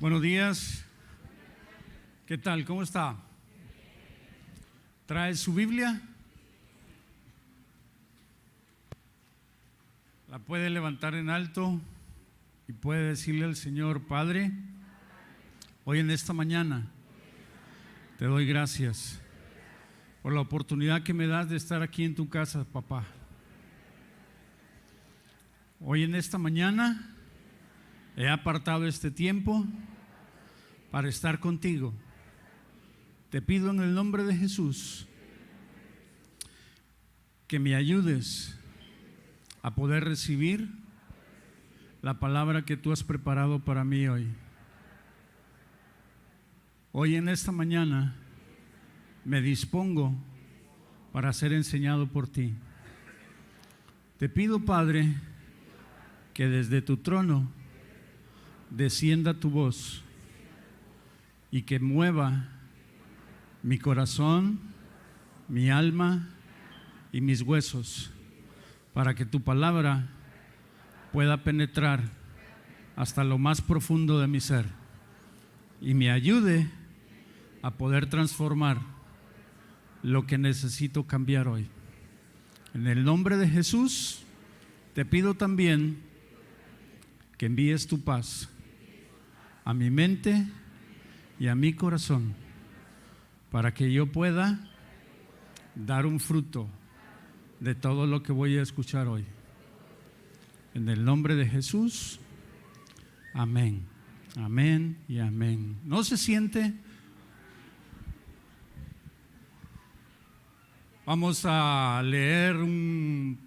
Buenos días. ¿Qué tal? ¿Cómo está? ¿Trae su Biblia? La puede levantar en alto y puede decirle al Señor: Padre, hoy en esta mañana te doy gracias por la oportunidad que me das de estar aquí en tu casa, papá. Hoy en esta mañana he apartado este tiempo para estar contigo. Te pido en el nombre de Jesús que me ayudes a poder recibir la palabra que tú has preparado para mí hoy. Hoy en esta mañana me dispongo para ser enseñado por ti. Te pido, Padre, que desde tu trono descienda tu voz y que mueva mi corazón, mi alma y mis huesos, para que tu palabra pueda penetrar hasta lo más profundo de mi ser y me ayude a poder transformar lo que necesito cambiar hoy. En el nombre de Jesús te pido también que envíes tu paz a mi mente y a mi corazón, para que yo pueda dar un fruto de todo lo que voy a escuchar hoy. En el nombre de Jesús, amén, amén y amén. ¿No se siente? Vamos a leer un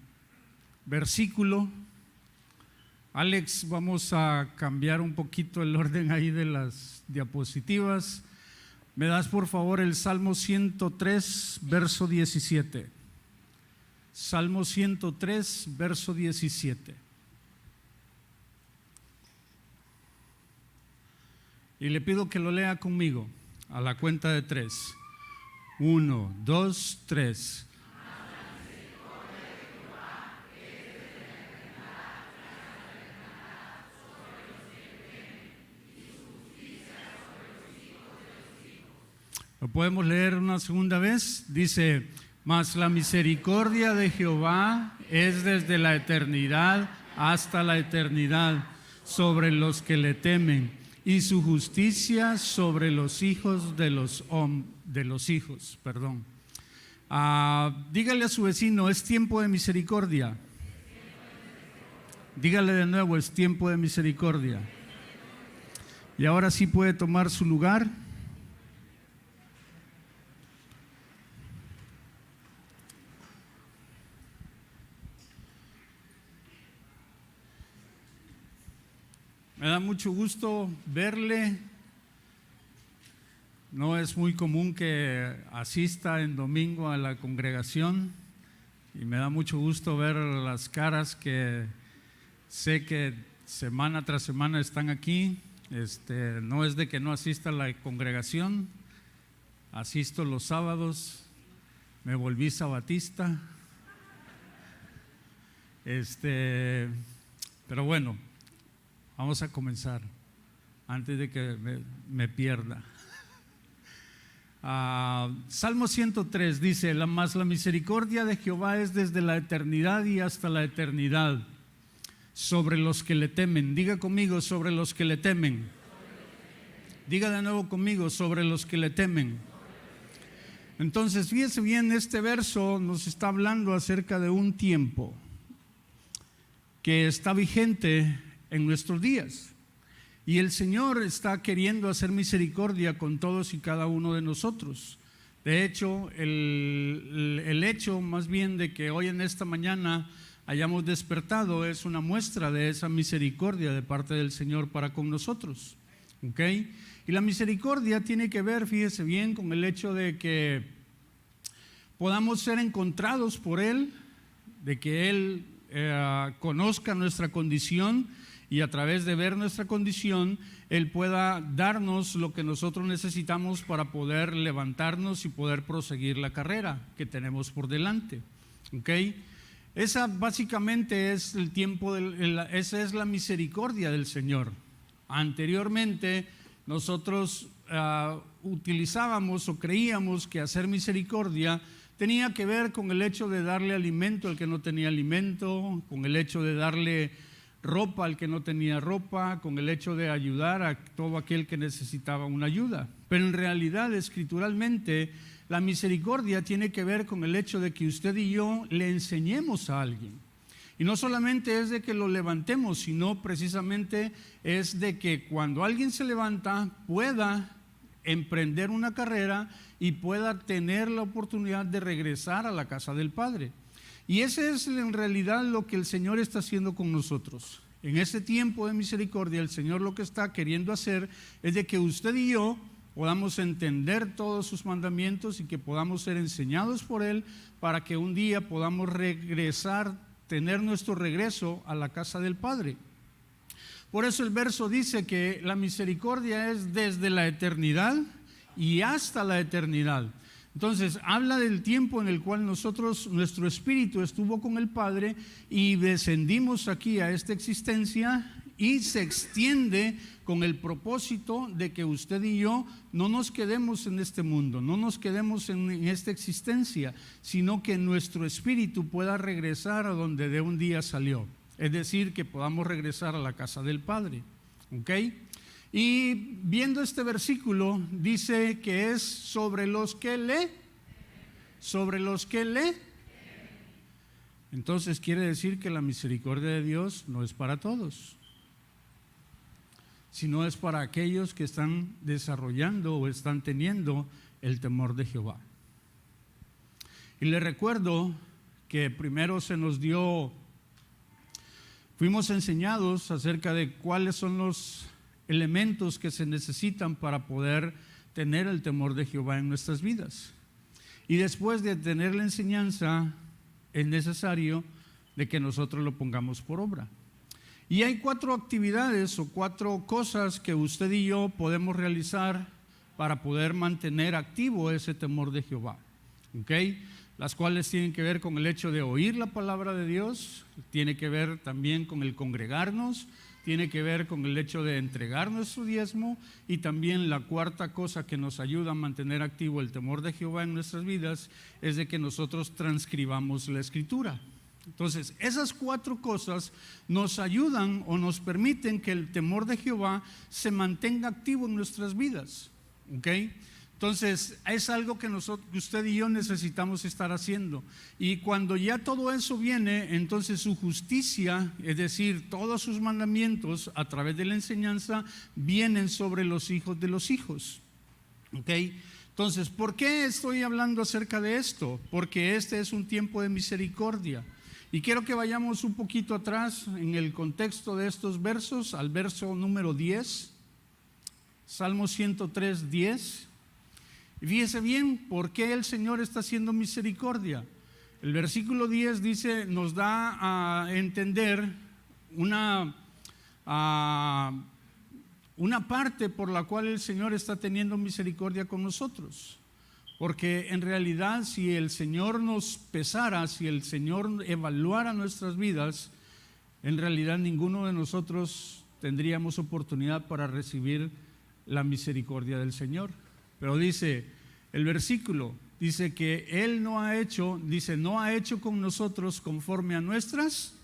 versículo. Alex, vamos a cambiar un poquito el orden ahí de las diapositivas. ¿Me das por favor el Salmo 103, verso 17? Salmo 103, verso 17. Y le pido que lo lea conmigo a la cuenta de 3. 1, 2, 3. ¿Lo podemos leer una segunda vez? Dice: mas la misericordia de Jehová es desde la eternidad hasta la eternidad sobre los que le temen, y su justicia sobre los hijos de los hijos. Dígale a su vecino: es tiempo de misericordia. Dígale de nuevo: es tiempo de misericordia. Y ahora sí puede tomar su lugar. Me da mucho gusto verle. No es muy común que asista en domingo a la congregación y me da mucho gusto ver las caras que sé que semana tras semana están aquí. No es de que no asista a la congregación, asisto los sábados, me volví sabatista. Pero bueno, vamos a comenzar antes de que me pierda. Salmo 103 dice: mas la misericordia de Jehová es desde la eternidad y hasta la eternidad sobre los que le temen. Diga conmigo: sobre los que le temen. Diga de nuevo conmigo: sobre los que le temen. Entonces, fíjese bien, este verso nos está hablando acerca de un tiempo que está vigente en nuestros días, y el Señor está queriendo hacer misericordia con todos y cada uno de nosotros. De hecho, el hecho más bien de que hoy en esta mañana hayamos despertado es una muestra de esa misericordia de parte del Señor para con nosotros, ¿ok? Y la misericordia tiene que ver, fíjese bien, con el hecho de que podamos ser encontrados por Él, de que Él conozca nuestra condición, y a través de ver nuestra condición, Él pueda darnos lo que nosotros necesitamos para poder levantarnos y poder proseguir la carrera que tenemos por delante. ¿Ok? Esa básicamente es el tiempo, esa es la misericordia del Señor. Anteriormente nosotros utilizábamos o creíamos que hacer misericordia tenía que ver con el hecho de darle alimento al que no tenía alimento, con el hecho de darle ropa al que no tenía ropa, con el hecho de ayudar a todo aquel que necesitaba una ayuda. Pero en realidad, escrituralmente, la misericordia tiene que ver con el hecho de que usted y yo le enseñemos a alguien. Y no solamente es de que lo levantemos, sino precisamente es de que cuando alguien se levanta pueda emprender una carrera y pueda tener la oportunidad de regresar a la casa del Padre. Y ese es en realidad lo que el Señor está haciendo con nosotros. En este tiempo de misericordia, el Señor lo que está queriendo hacer es de que usted y yo podamos entender todos sus mandamientos y que podamos ser enseñados por Él para que un día podamos regresar, tener nuestro regreso a la casa del Padre. Por eso el verso dice que la misericordia es desde la eternidad y hasta la eternidad. Entonces habla del tiempo en el cual nuestro espíritu estuvo con el Padre y descendimos aquí a esta existencia, y se extiende con el propósito de que usted y yo no nos quedemos en este mundo, no nos quedemos en esta existencia, sino que nuestro espíritu pueda regresar a donde de un día salió. Es decir, que podamos regresar a la casa del Padre. ¿Ok? Y viendo este versículo, dice que es sobre los que lee. Entonces quiere decir que la misericordia de Dios no es para todos, sino es para aquellos que están desarrollando o están teniendo el temor de Jehová. Y le recuerdo que primero fuimos enseñados acerca de cuáles son los elementos que se necesitan para poder tener el temor de Jehová en nuestras vidas. Y después de tener la enseñanza, es necesario de que nosotros lo pongamos por obra. Y hay 4 actividades o 4 cosas que usted y yo podemos realizar para poder mantener activo ese temor de Jehová. ¿Ok? Las cuales tienen que ver con el hecho de oír la palabra de Dios, tiene que ver también con el congregarnos, tiene que ver con el hecho de entregar nuestro diezmo, y también la 4ª cosa que nos ayuda a mantener activo el temor de Jehová en nuestras vidas es de que nosotros transcribamos la Escritura. Entonces, esas 4 cosas nos ayudan o nos permiten que el temor de Jehová se mantenga activo en nuestras vidas. ¿Ok? Entonces, es algo que usted y yo necesitamos estar haciendo. Y cuando ya todo eso viene, entonces su justicia, es decir, todos sus mandamientos a través de la enseñanza, vienen sobre los hijos de los hijos. ¿Ok? Entonces, ¿por qué estoy hablando acerca de esto? Porque este es un tiempo de misericordia. Y quiero que vayamos un poquito atrás en el contexto de estos versos, al verso número 10, Salmo 103, 10. Y fíjese bien, ¿por qué el Señor está haciendo misericordia? El versículo 10 dice, nos da a entender una parte por la cual el Señor está teniendo misericordia con nosotros. Porque en realidad, si el Señor nos pesara, si el Señor evaluara nuestras vidas, en realidad ninguno de nosotros tendríamos oportunidad para recibir la misericordia del Señor. Pero dice el versículo, dice que Él no ha hecho con nosotros conforme a nuestras,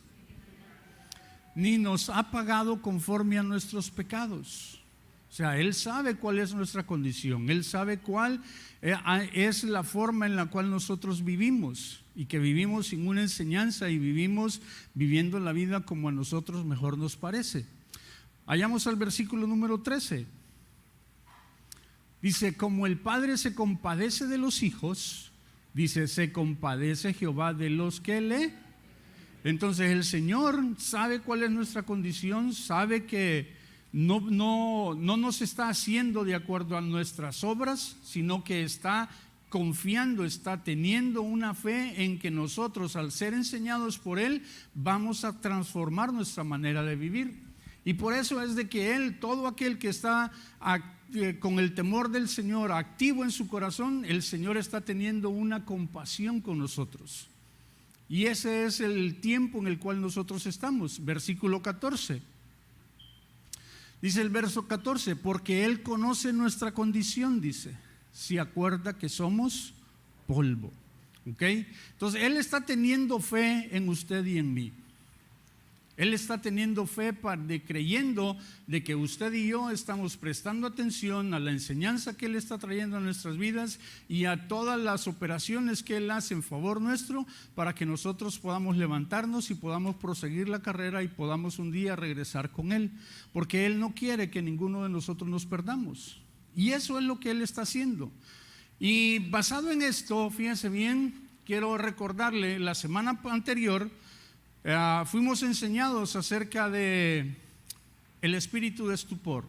ni nos ha pagado conforme a nuestros pecados. O sea, Él sabe cuál es nuestra condición, Él sabe cuál es la forma en la cual nosotros vivimos, y que vivimos sin una enseñanza y vivimos viviendo la vida como a nosotros mejor nos parece. Vayamos al versículo número 13. Dice, como el Padre se compadece de los hijos, dice, se compadece Jehová de los que le. Entonces el Señor sabe cuál es nuestra condición, sabe que no nos está haciendo de acuerdo a nuestras obras, sino que está confiando, está teniendo una fe en que nosotros, al ser enseñados por Él, vamos a transformar nuestra manera de vivir. Y por eso es de que Él, todo aquel que está con el temor del Señor activo en su corazón, el Señor está teniendo una compasión con nosotros. Y ese es el tiempo en el cual nosotros estamos. Versículo 14. Dice el verso 14, porque Él conoce nuestra condición, dice, se acuerda que somos polvo. ¿Ok? Entonces Él está teniendo fe en usted y en mí. Él está teniendo fe creyendo de que usted y yo estamos prestando atención a la enseñanza que Él está trayendo a nuestras vidas y a todas las operaciones que Él hace en favor nuestro para que nosotros podamos levantarnos y podamos proseguir la carrera y podamos un día regresar con Él, porque Él no quiere que ninguno de nosotros nos perdamos, y eso es lo que Él está haciendo. Y basado en esto, fíjense bien, quiero recordarle, la semana anterior fuimos enseñados acerca de el espíritu de estupor.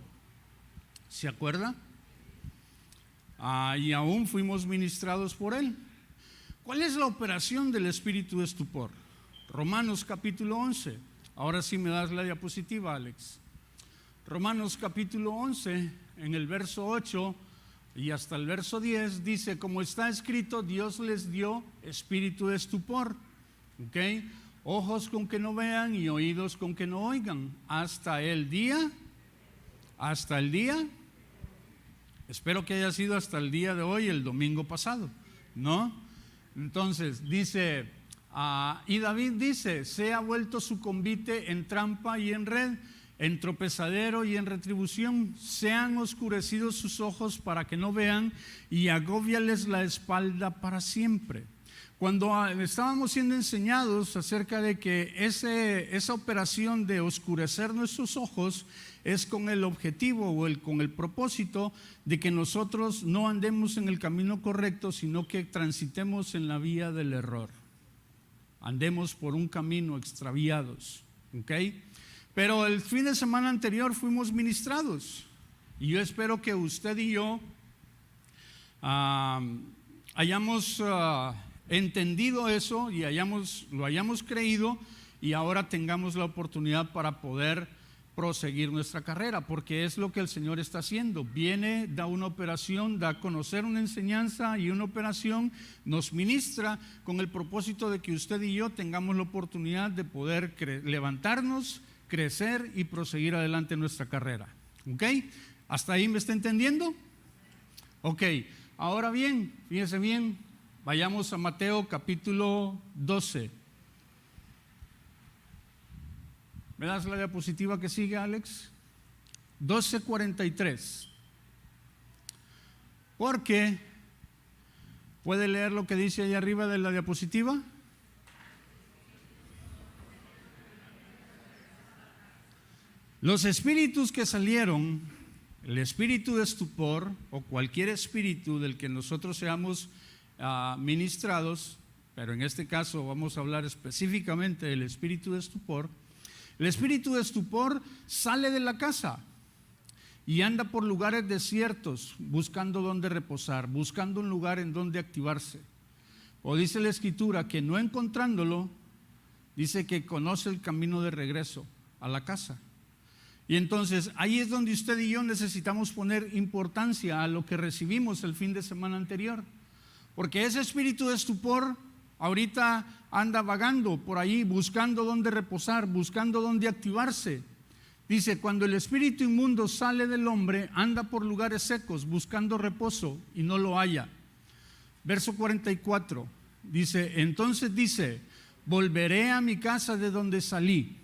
¿Se acuerda? Y aún fuimos ministrados por él. ¿Cuál es la operación del espíritu de estupor? Romanos capítulo 11. Ahora sí me das la diapositiva, Alex. Romanos capítulo 11, en el verso 8 y hasta el verso 10, dice, como está escrito, Dios les dio espíritu de estupor. ¿Ok? Ojos con que no vean y oídos con que no oigan, hasta el día, espero que haya sido hasta el día de hoy, el domingo pasado, ¿no? Entonces dice, y David dice, se ha vuelto su convite en trampa y en red, en tropezadero y en retribución, se han oscurecido sus ojos para que no vean y agóbiales la espalda para siempre. Cuando estábamos siendo enseñados acerca de que esa operación de oscurecer nuestros ojos es con el objetivo o con el propósito de que nosotros no andemos en el camino correcto, sino que transitemos en la vía del error, andemos por un camino extraviados, ¿ok? Pero el fin de semana anterior fuimos ministrados y yo espero que usted y yo hayamos entendido eso y lo hayamos creído, y ahora tengamos la oportunidad para poder proseguir nuestra carrera, porque es lo que el Señor está haciendo. Viene, da una operación, da a conocer una enseñanza y una operación, nos ministra con el propósito de que usted y yo tengamos la oportunidad de poder levantarnos, crecer y proseguir adelante en nuestra carrera. ¿Ok? ¿Hasta ahí me está entendiendo? Ok, ahora bien, fíjese bien. Vayamos a Mateo capítulo 12. ¿Me das la diapositiva que sigue, Alex? 12:43. Porque, ¿puede leer lo que dice ahí arriba de la diapositiva? Los espíritus que salieron, el espíritu de estupor o cualquier espíritu del que nosotros seamos ministrados, pero en este caso vamos a hablar específicamente del espíritu de estupor. El espíritu de estupor sale de la casa y anda por lugares desiertos buscando dónde reposar, buscando un lugar en donde activarse. O dice la escritura que no encontrándolo, dice que conoce el camino de regreso a la casa. Y entonces ahí es donde usted y yo necesitamos poner importancia a lo que recibimos el fin de semana anterior. Porque ese espíritu de estupor ahorita anda vagando por ahí, buscando dónde reposar, buscando dónde activarse. Dice, cuando el espíritu inmundo sale del hombre, anda por lugares secos, buscando reposo y no lo halla. Verso 44, dice, entonces dice, volveré a mi casa de donde salí.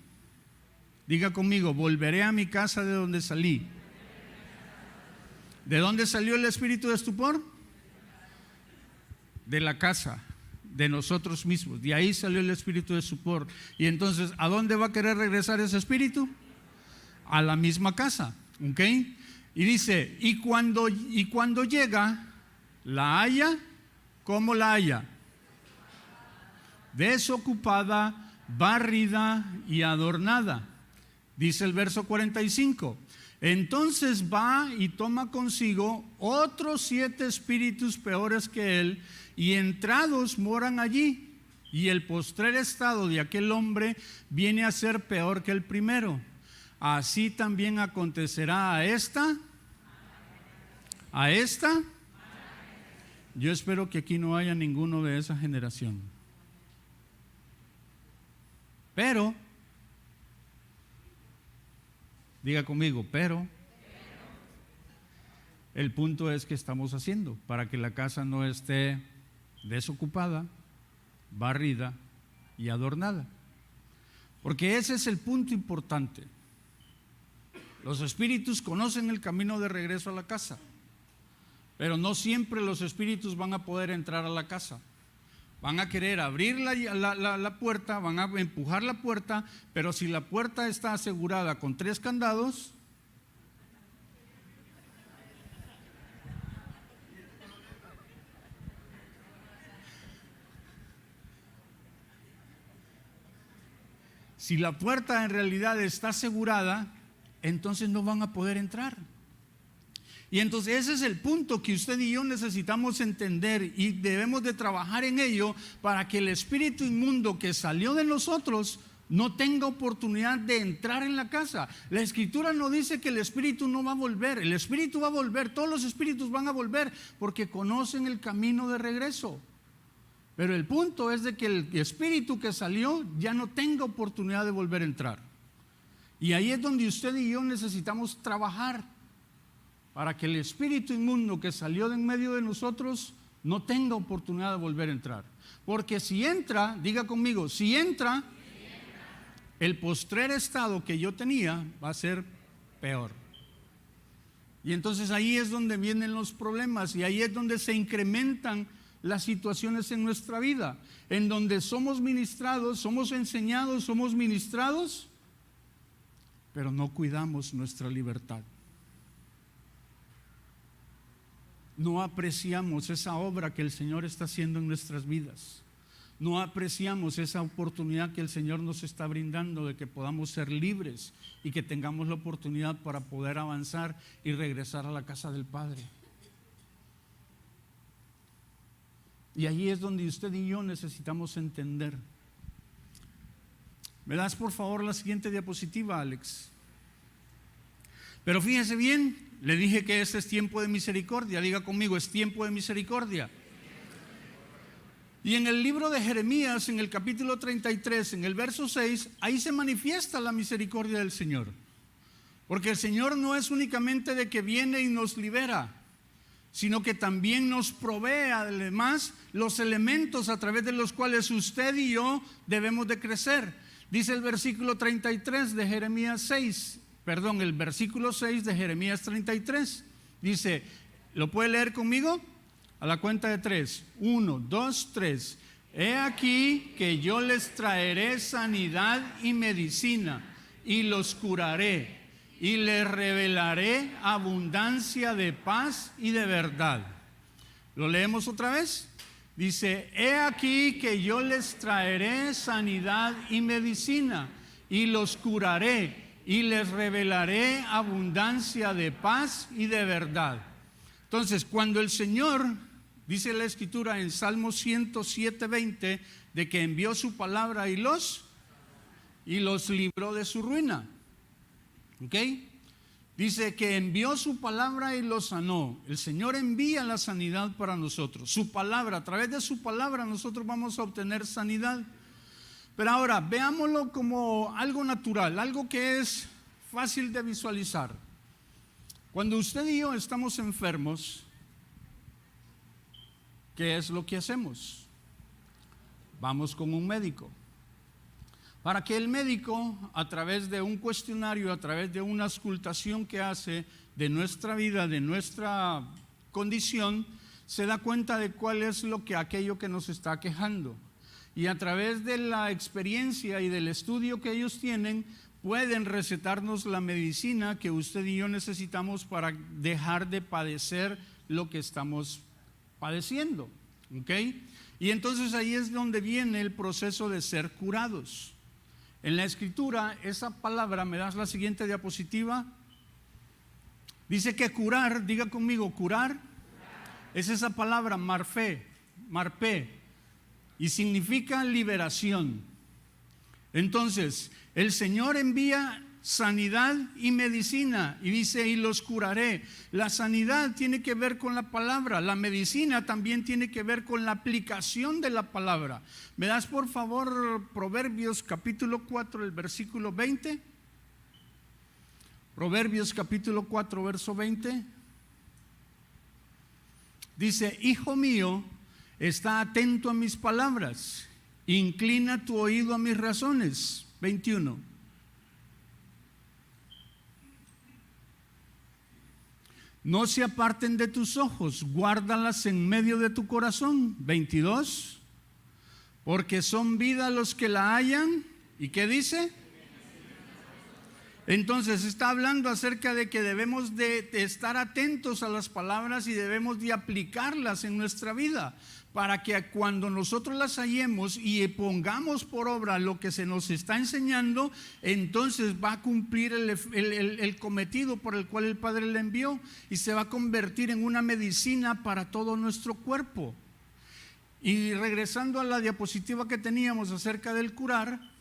Diga conmigo, volveré a mi casa de donde salí. ¿De dónde salió el espíritu de estupor? De la casa, de nosotros mismos. De ahí salió el espíritu de estupor. Y entonces, ¿a dónde va a querer regresar ese espíritu? A la misma casa, ¿ok? Y dice, y cuando llega, la halla, ¿cómo la halla? Desocupada, barrida y adornada. Dice el verso 45. Entonces va y toma consigo otros 7 espíritus peores que él, y entrados moran allí, y el postrer estado de aquel hombre viene a ser peor que el primero. Así también acontecerá a esta. Yo espero que aquí no haya ninguno de esa generación. Pero Diga conmigo, pero el punto es que estamos haciendo para que la casa no esté desocupada, barrida y adornada. Porque ese es el punto importante. Los espíritus conocen el camino de regreso a la casa, pero no siempre los espíritus van a poder entrar a la casa. Van a querer abrir la puerta, van a empujar la puerta, pero si la puerta está asegurada con 3 candados, si la puerta en realidad está asegurada, entonces no van a poder entrar. Y entonces ese es el punto que usted y yo necesitamos entender y debemos de trabajar en ello para que el espíritu inmundo que salió de nosotros no tenga oportunidad de entrar en la casa. La escritura no dice que el espíritu no va a volver, el espíritu va a volver, todos los espíritus van a volver porque conocen el camino de regreso. Pero el punto es de que el espíritu que salió ya no tenga oportunidad de volver a entrar. Y ahí es donde usted y yo necesitamos trabajar para que el espíritu inmundo que salió de en medio de nosotros no tenga oportunidad de volver a entrar. Porque si entra, diga conmigo, si entra, el postrer estado que yo tenía va a ser peor. Y entonces ahí es donde vienen los problemas y ahí es donde se incrementan las situaciones en nuestra vida, en donde somos ministrados, somos enseñados, somos ministrados, pero no cuidamos nuestra libertad. No apreciamos esa obra que el Señor está haciendo en nuestras vidas. No apreciamos esa oportunidad que el Señor nos está brindando de que podamos ser libres y que tengamos la oportunidad para poder avanzar y regresar a la casa del Padre. Y ahí es donde usted y yo necesitamos entender. ¿Me das por favor la siguiente diapositiva, Alex? Pero fíjese bien, le dije que este es tiempo de misericordia. Diga conmigo, es tiempo de misericordia. Y en el libro de Jeremías, en el capítulo 33, en el verso 6, ahí se manifiesta la misericordia del Señor. Porque el Señor no es únicamente de que viene y nos libera, sino que también nos provee además los elementos a través de los cuales usted y yo debemos de crecer. Dice el versículo 33 de Jeremías 6, perdón, el versículo 6 de Jeremías 33. Dice, ¿lo puede leer conmigo? A la cuenta de 3, 1, 2, 3. He aquí que yo les traeré sanidad y medicina y los curaré y les revelaré abundancia de paz y de verdad. ¿Lo leemos otra vez? Dice, he aquí que yo les traeré sanidad y medicina y los curaré y les revelaré abundancia de paz y de verdad. Entonces, cuando el Señor, dice la Escritura en Salmo 107:20, de que envió su palabra y los libró de su ruina. ¿Ok? Dice que envió su palabra y los sanó. El Señor envía la sanidad para nosotros. Su palabra, a través de su palabra nosotros vamos a obtener sanidad. Pero ahora, veámoslo como algo natural, algo que es fácil de visualizar. Cuando usted y yo estamos enfermos, ¿qué es lo que hacemos? Vamos con un médico. Para que el médico, a través de un cuestionario, a través de una auscultación que hace de nuestra vida, de nuestra condición, se da cuenta de cuál es aquello que nos está quejando. Y a través de la experiencia y del estudio que ellos tienen, pueden recetarnos la medicina que usted y yo necesitamos para dejar de padecer lo que estamos padeciendo. ¿Ok? Y entonces ahí es donde viene el proceso de ser curados. En la Escritura, esa palabra, ¿me das la siguiente diapositiva? Dice que curar, diga conmigo, curar, es esa palabra marpé, y significa liberación. Entonces, el Señor envía sanidad y medicina y dice, y los curaré. La sanidad tiene que ver con la palabra, la medicina también tiene que ver con la aplicación de la palabra. ¿Me das por favor Proverbios capítulo 4, el versículo 20? Proverbios capítulo 4, verso 20. Dice: hijo mío, está atento a mis palabras, inclina tu oído a mis razones. 21. No se aparten de tus ojos, guárdalas en medio de tu corazón. 22. Porque son vida los que la hallan. ¿Y qué dice? Entonces está hablando acerca de que debemos de estar atentos a las palabras y debemos de aplicarlas en nuestra vida, para que cuando nosotros las hallemos y pongamos por obra lo que se nos está enseñando, entonces va a cumplir el cometido por el cual el Padre le envió, y se va a convertir en una medicina para todo nuestro cuerpo. Y regresando a la diapositiva que teníamos acerca del curar,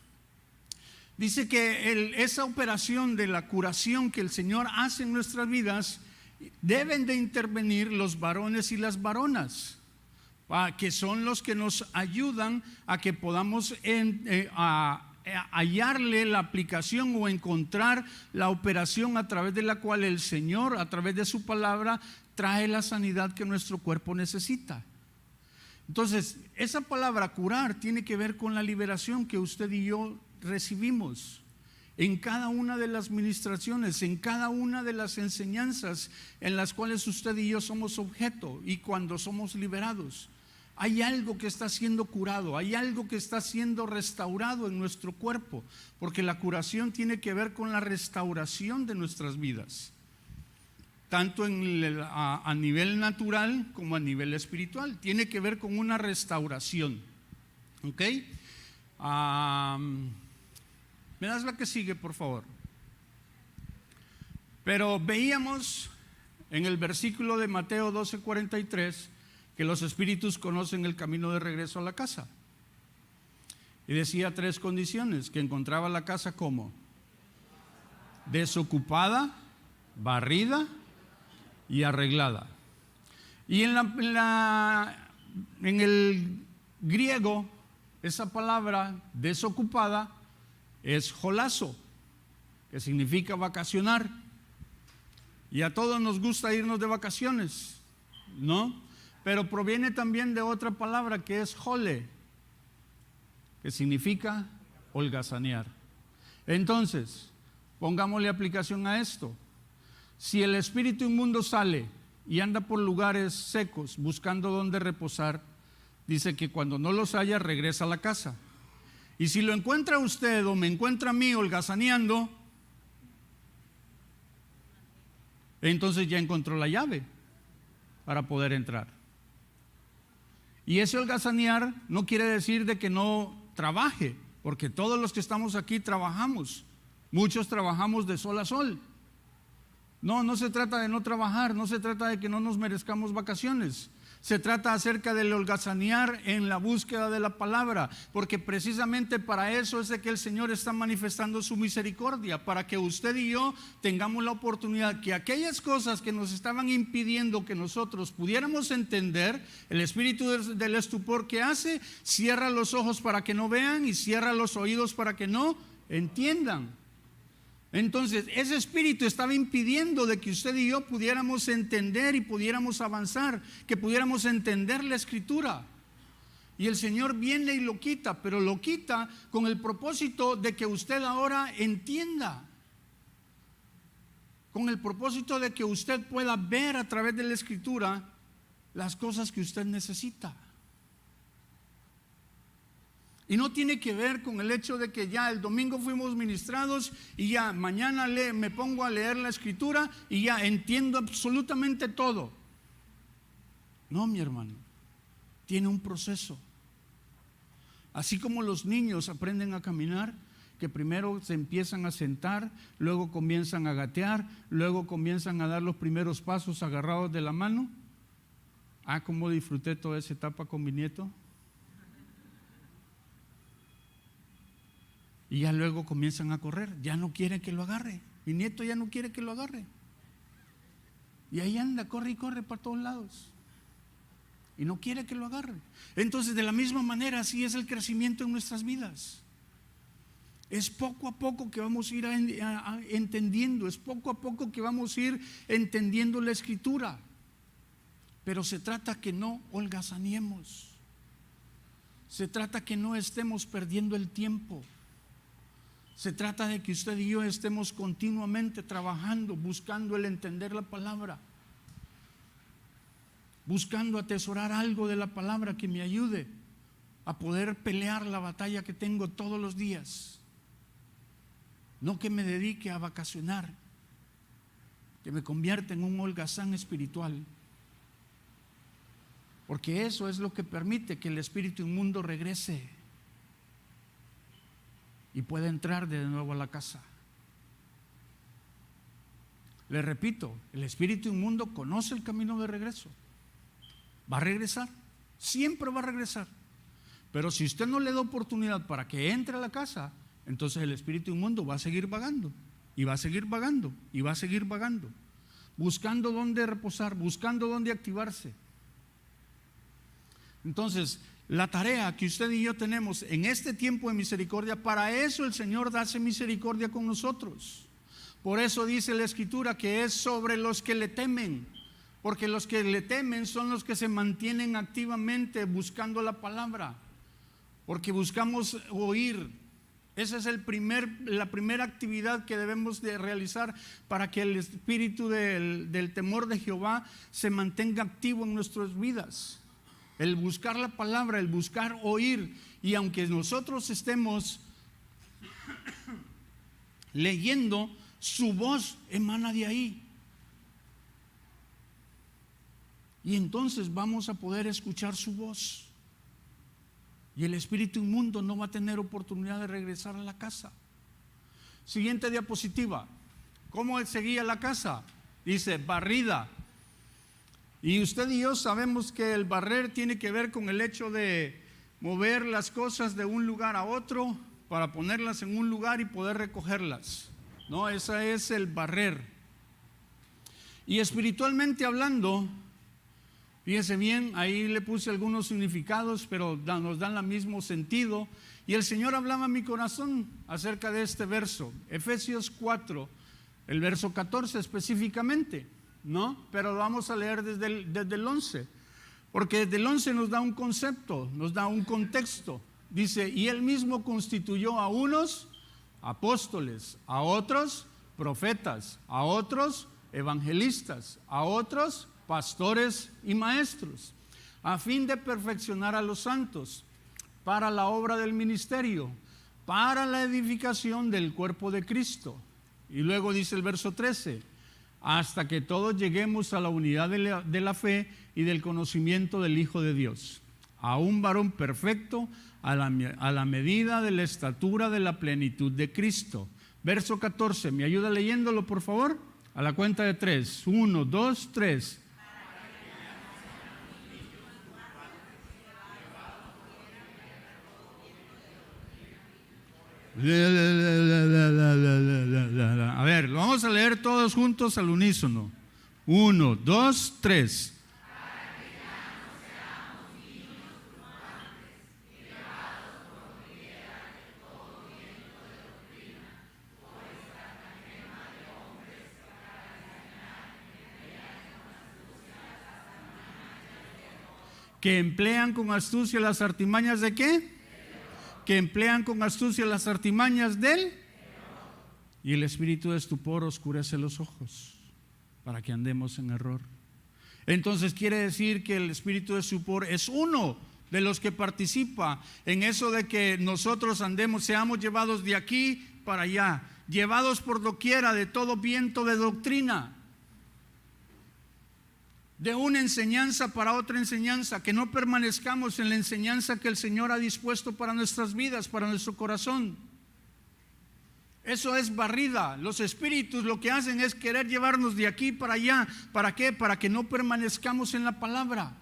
dice que esa operación de la curación que el Señor hace en nuestras vidas, deben de intervenir los varones y las varonas, que son los que nos ayudan a que podamos hallarle la aplicación o encontrar la operación a través de la cual el Señor, a través de su palabra, trae la sanidad que nuestro cuerpo necesita. Entonces, esa palabra curar tiene que ver con la liberación que usted y yo recibimos en cada una de las ministraciones, en cada una de las enseñanzas en las cuales usted y yo somos objeto. Y cuando somos liberados, hay algo que está siendo curado, hay algo que está siendo restaurado en nuestro cuerpo, porque la curación tiene que ver con la restauración de nuestras vidas, tanto a nivel natural como a nivel espiritual. Tiene que ver con una restauración. ¿Ok? ¿Me das la que sigue, por favor? Pero veíamos en el versículo de Mateo 12:43 que los espíritus conocen el camino de regreso a la casa. Y decía 3 condiciones: que encontraba la casa como desocupada, barrida y arreglada. Y en el griego, esa palabra desocupada es jolazo, que significa vacacionar. Y a todos nos gusta irnos de vacaciones, ¿no? Pero proviene también de otra palabra que es jole, que significa holgazanear. Entonces, pongámosle aplicación a esto. Si el espíritu inmundo sale y anda por lugares secos buscando dónde reposar, dice que cuando no los haya, regresa a la casa. Y si lo encuentra usted o me encuentra a mí holgazaneando, entonces ya encontró la llave para poder entrar. Y ese holgazanear no quiere decir de que no trabaje, porque todos los que estamos aquí trabajamos. Muchos trabajamos de sol a sol. No se trata de no trabajar, no se trata de que no nos merezcamos vacaciones. Se trata acerca del holgazanear en la búsqueda de la palabra, porque precisamente para eso es de que el Señor está manifestando su misericordia, para que usted y yo tengamos la oportunidad que aquellas cosas que nos estaban impidiendo que nosotros pudiéramos entender, el espíritu del estupor que hace, cierra los ojos para que no vean y cierra los oídos para que no entiendan. Entonces, ese espíritu estaba impidiendo de que usted y yo pudiéramos entender y pudiéramos avanzar, que pudiéramos entender la Escritura. Y el Señor viene y lo quita, pero lo quita con el propósito de que usted ahora entienda, con el propósito de que usted pueda ver a través de la Escritura las cosas que usted necesita. Y no tiene que ver con el hecho de que ya el domingo fuimos ministrados y ya mañana me pongo a leer la Escritura y ya entiendo absolutamente todo. No, mi hermano, tiene un proceso. Así como los niños aprenden a caminar, que primero se empiezan a sentar, luego comienzan a gatear, luego comienzan a dar los primeros pasos agarrados de la mano. Cómo disfruté toda esa etapa con mi nieto. Y ya luego comienzan a correr, ya no quieren que lo agarre. Mi nieto ya no quiere que lo agarre. Y ahí anda, corre y corre para todos lados. Y no quiere que lo agarre. Entonces, de la misma manera, así es el crecimiento en nuestras vidas. Es poco a poco que vamos a ir entendiendo, es poco a poco que vamos a ir entendiendo la Escritura. Pero se trata que no holgazaniemos, se trata que no estemos perdiendo el tiempo. Se trata de que usted y yo estemos continuamente trabajando, buscando el entender la palabra, buscando atesorar algo de la palabra que me ayude a poder pelear la batalla que tengo todos los días. No que me dedique a vacacionar, que me convierta en un holgazán espiritual, porque eso es lo que permite que el espíritu inmundo regrese y pueda entrar de nuevo a la casa. Le repito, el espíritu inmundo conoce el camino de regreso. Va a regresar, siempre va a regresar. Pero si usted no le da oportunidad para que entre a la casa, entonces el espíritu inmundo va a seguir vagando, y va a seguir vagando, y va a seguir vagando, buscando dónde reposar, buscando dónde activarse. Entonces, la tarea que usted y yo tenemos en este tiempo de misericordia, para eso el Señor hace misericordia con nosotros. Por eso dice la Escritura que es sobre los que le temen, porque los que le temen son los que se mantienen activamente buscando la palabra, porque buscamos oír. Esa es la primera actividad que debemos de realizar para que el espíritu del temor de Jehová se mantenga activo en nuestras vidas. El buscar la palabra, el buscar oír. Y aunque nosotros estemos leyendo, su voz emana de ahí. Y entonces vamos a poder escuchar su voz. Y el espíritu inmundo no va a tener oportunidad de regresar a la casa. Siguiente diapositiva. ¿Cómo seguía la casa? Dice barrida. Y usted y yo sabemos que el barrer tiene que ver con el hecho de mover las cosas de un lugar a otro para ponerlas en un lugar y poder recogerlas. No, esa es el barrer. Y espiritualmente hablando, fíjese bien, ahí le puse algunos significados, pero nos dan el mismo sentido. Y el Señor hablaba a mi corazón acerca de este verso, Efesios 4, el verso 14 específicamente, ¿no? Pero lo vamos a leer desde el 11, porque desde el 11 nos da un concepto, nos da un contexto. Dice, y Él mismo constituyó a unos apóstoles, a otros profetas, a otros evangelistas, a otros pastores y maestros, a fin de perfeccionar a los santos para la obra del ministerio, para la edificación del cuerpo de Cristo. Y luego dice el verso 13, hasta que todos lleguemos a la unidad de la fe y del conocimiento del Hijo de Dios, a un varón perfecto, a la medida de la estatura de la plenitud de Cristo. Verso 14, ¿me ayuda leyéndolo por favor? A la cuenta de 3, 1, 2, 3. A ver, lo vamos a leer todos juntos al unísono. 1, 2, 3. Que emplean con astucia las artimañas de ¿qué? Que emplean con astucia las artimañas del. Y el espíritu de estupor oscurece los ojos para que andemos en error. Entonces quiere decir que el espíritu de estupor es uno de los que participa en eso de que nosotros andemos, seamos llevados de aquí para allá, llevados por doquiera de todo viento de doctrina, de una enseñanza para otra enseñanza, que no permanezcamos en la enseñanza que el Señor ha dispuesto para nuestras vidas, para nuestro corazón. Eso es barrida. Los espíritus lo que hacen es querer llevarnos de aquí para allá. ¿Para qué? Para que no permanezcamos en la palabra,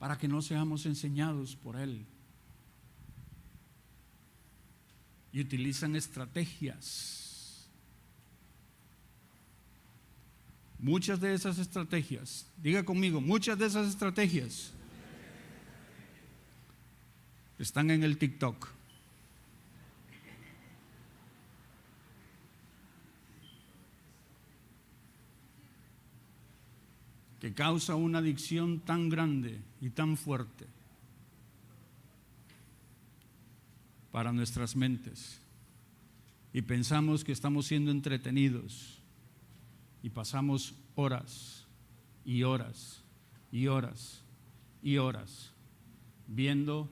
para que no seamos enseñados por Él. Y utilizan estrategias. Muchas de esas estrategias, diga conmigo, muchas de esas estrategias están en el TikTok. causa una adicción tan grande y tan fuerte para nuestras mentes. Y pensamos que estamos siendo entretenidos y pasamos horas y horas y horas y horas viendo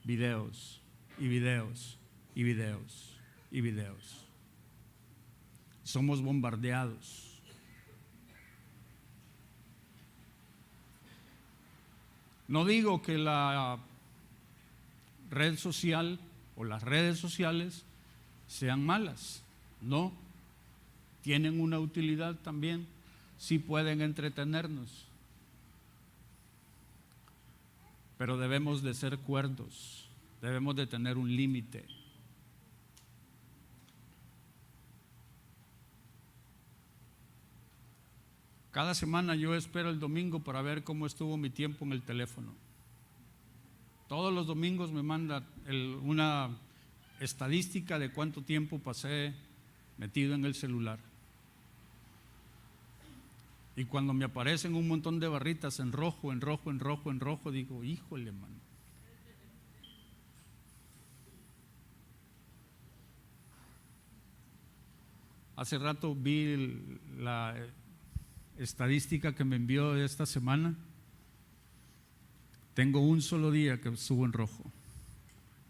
videos y videos y videos y videos. Somos bombardeados. No digo que la red social o las redes sociales sean malas, no, tienen una utilidad también, sí pueden entretenernos, pero debemos de ser cuerdos, debemos de tener un límite. Cada semana yo espero el domingo para ver cómo estuvo mi tiempo en el teléfono. Todos los domingos me manda una estadística de cuánto tiempo pasé metido en el celular. Y cuando me aparecen un montón de barritas en rojo, en rojo, en rojo, en rojo, digo, híjole, mano. Hace rato vi la estadística que me envió esta semana. Tengo un solo día que estuvo en rojo.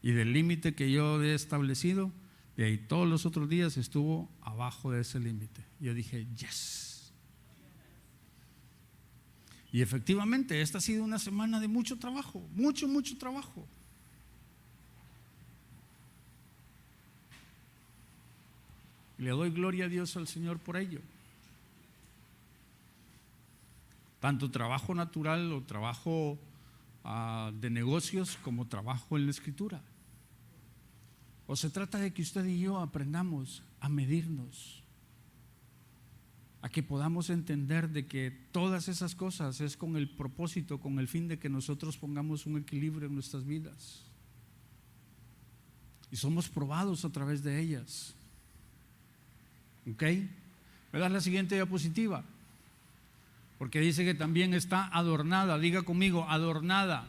Y del límite que yo he establecido, de ahí todos los otros días estuvo abajo de ese límite. Yo dije, yes. Y efectivamente, esta ha sido una semana de mucho trabajo, mucho trabajo. Y le doy gloria a Dios al Señor por ello. Tanto trabajo natural o trabajo de negocios como trabajo en la Escritura. O se trata de que usted y yo aprendamos a medirnos, a que podamos entender de que todas esas cosas es con el propósito, con el fin de que nosotros pongamos un equilibrio en nuestras vidas. Y somos probados a través de ellas. ¿Ok? ¿Me das la siguiente diapositiva? Porque dice que también está adornada. Diga conmigo, adornada.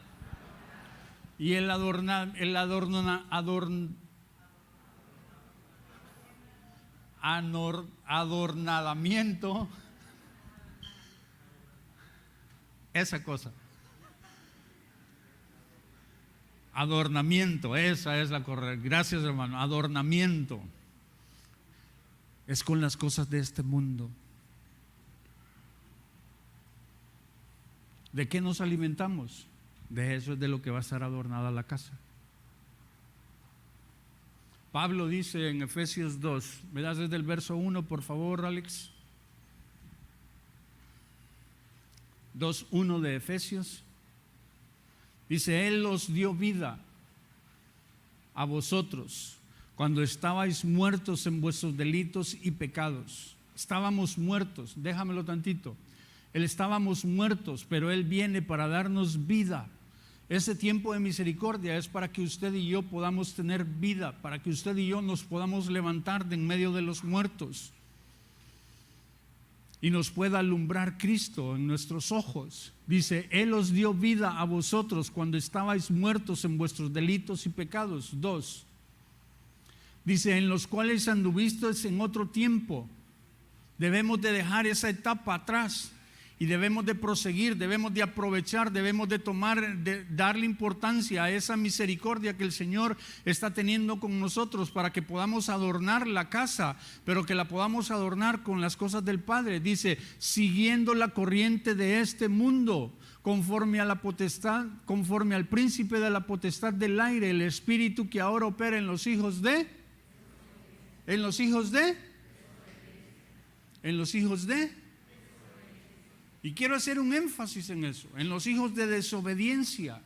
Y el adornamiento, esa cosa. Adornamiento, esa es la correcta. Gracias, hermano. Adornamiento es con las cosas de este mundo. ¿De qué nos alimentamos? De eso es de lo que va a estar adornada la casa. Pablo dice en Efesios 2, ¿me das desde el verso 1, por favor, Alex? 2:1 de Efesios. Dice, Él os dio vida a vosotros cuando estabais muertos en vuestros delitos y pecados. Estábamos muertos, déjamelo tantito. Estábamos muertos, pero Él viene para darnos vida. Ese tiempo de misericordia es para que usted y yo podamos tener vida, para que usted y yo nos podamos levantar de en medio de los muertos y nos pueda alumbrar Cristo en nuestros ojos. Dice, Él os dio vida a vosotros cuando estabais muertos en vuestros delitos y pecados. 2. Dice, en los cuales anduvisteis en otro tiempo. Debemos de dejar esa etapa atrás. Y debemos de proseguir, debemos de aprovechar, debemos de darle importancia a esa misericordia que el Señor está teniendo con nosotros para que podamos adornar la casa, pero que la podamos adornar con las cosas del Padre. Dice, siguiendo la corriente de este mundo, conforme a la potestad, conforme al príncipe de la potestad del aire, el espíritu que ahora opera en los hijos de, y quiero hacer un énfasis en eso, en los hijos de desobediencia.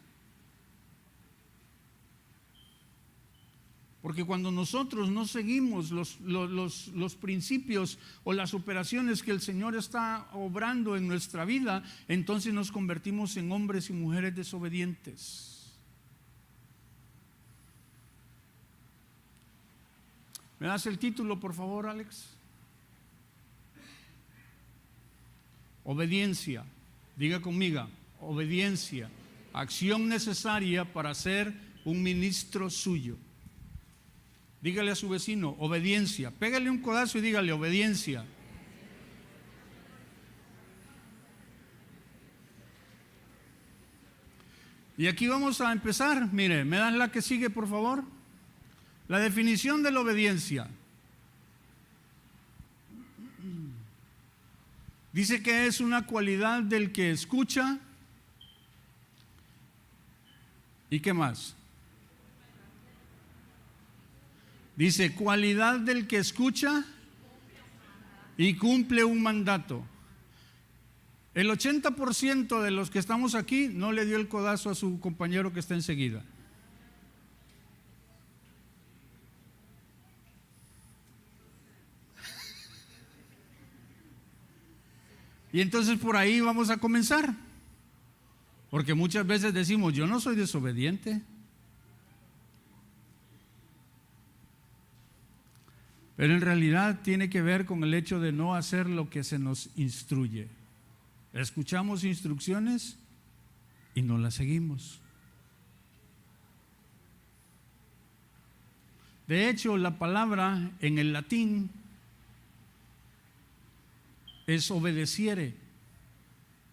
Porque cuando nosotros no seguimos los principios o las operaciones que el Señor está obrando en nuestra vida, entonces nos convertimos en hombres y mujeres desobedientes. ¿Me das el título, por favor, Alex? Obediencia. Diga conmigo, obediencia, acción necesaria para ser un ministro suyo. Dígale a su vecino, obediencia. Pégale un codazo y dígale, obediencia. Y aquí vamos a empezar. Mire, ¿me dan la que sigue, por favor? La definición de la obediencia. Dice que es una cualidad del que escucha. ¿Y qué más? Dice, cualidad del que escucha y cumple un mandato. El 80% de los que estamos aquí no le dio el codazo a su compañero que está enseguida. Y entonces por ahí vamos a comenzar. Porque muchas veces decimos, yo no soy desobediente. Pero en realidad tiene que ver con el hecho de no hacer lo que se nos instruye. Escuchamos instrucciones y no las seguimos. De hecho, la palabra en el latín es obedeciere,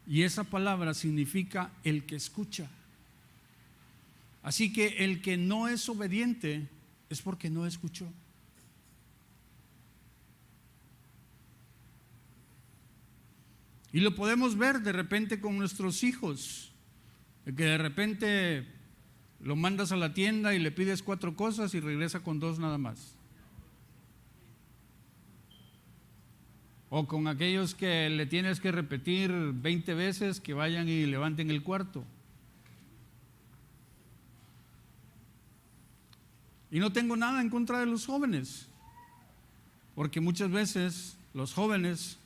y esa palabra significa el que escucha. Así que el que no es obediente es porque no escuchó. Y lo podemos ver de repente con nuestros hijos, que de repente lo mandas a la tienda y le pides 4 cosas y regresa con 2 nada más. O con aquellos que le tienes que repetir 20 veces que vayan y levanten el cuarto. Y no tengo nada en contra de los jóvenes, porque muchas veces los jóvenes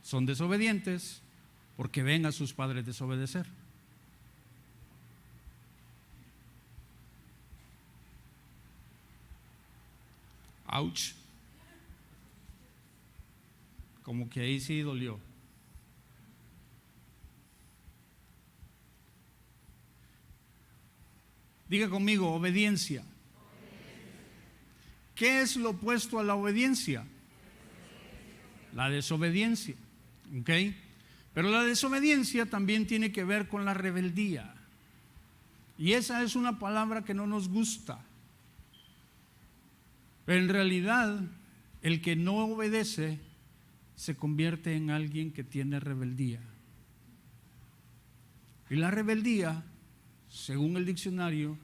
son desobedientes porque ven a sus padres desobedecer. Ouch. Como que ahí sí dolió. Diga conmigo, obediencia. ¿Qué es lo opuesto a la obediencia? La desobediencia. ¿Ok? Pero la desobediencia también tiene que ver con la rebeldía. Y esa es una palabra que no nos gusta. Pero en realidad, el que no obedece se convierte en alguien que tiene rebeldía. Y la rebeldía, según el diccionario,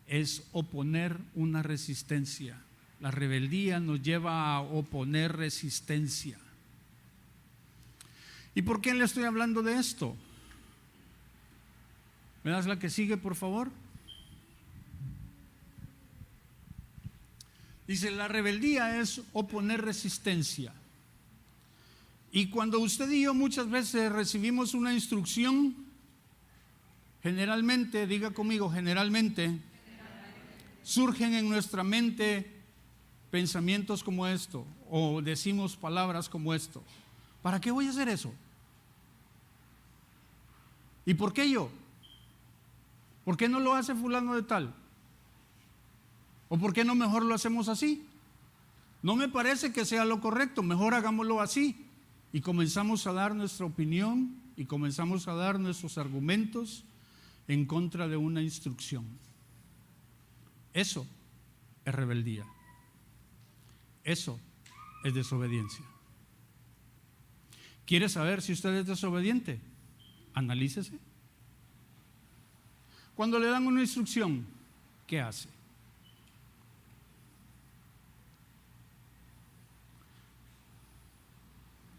es oponer una resistencia. La rebeldía nos lleva a oponer resistencia. ¿Y por qué le estoy hablando de esto? ¿Me das la que sigue, por favor? Dice, la rebeldía es oponer resistencia. Y cuando usted y yo muchas veces recibimos una instrucción, generalmente, diga conmigo, generalmente, surgen en nuestra mente pensamientos como esto, o decimos palabras como esto. ¿Para qué voy a hacer eso? ¿Y por qué yo? ¿Por qué no lo hace fulano de tal? ¿O por qué no mejor lo hacemos así? No me parece que sea lo correcto, mejor hagámoslo así. Y comenzamos a dar nuestra opinión y comenzamos a dar nuestros argumentos en contra de una instrucción. Eso es rebeldía. Eso es desobediencia. ¿Quiere saber si usted es desobediente? Analícese. Cuando le dan una instrucción, ¿qué hace?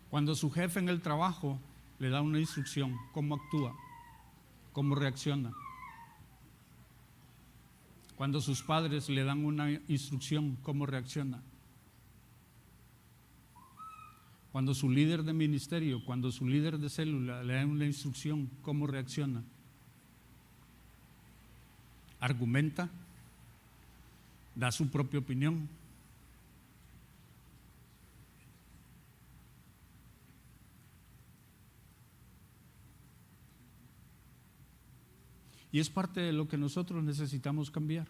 Cuando su jefe en el trabajo le da una instrucción, ¿cómo actúa? ¿Cómo reacciona? Cuando sus padres le dan una instrucción, ¿cómo reacciona? Cuando su líder de ministerio, cuando su líder de célula le da una instrucción, ¿cómo reacciona? ¿Argumenta? ¿Da su propia opinión? Y es parte de lo que nosotros necesitamos cambiar.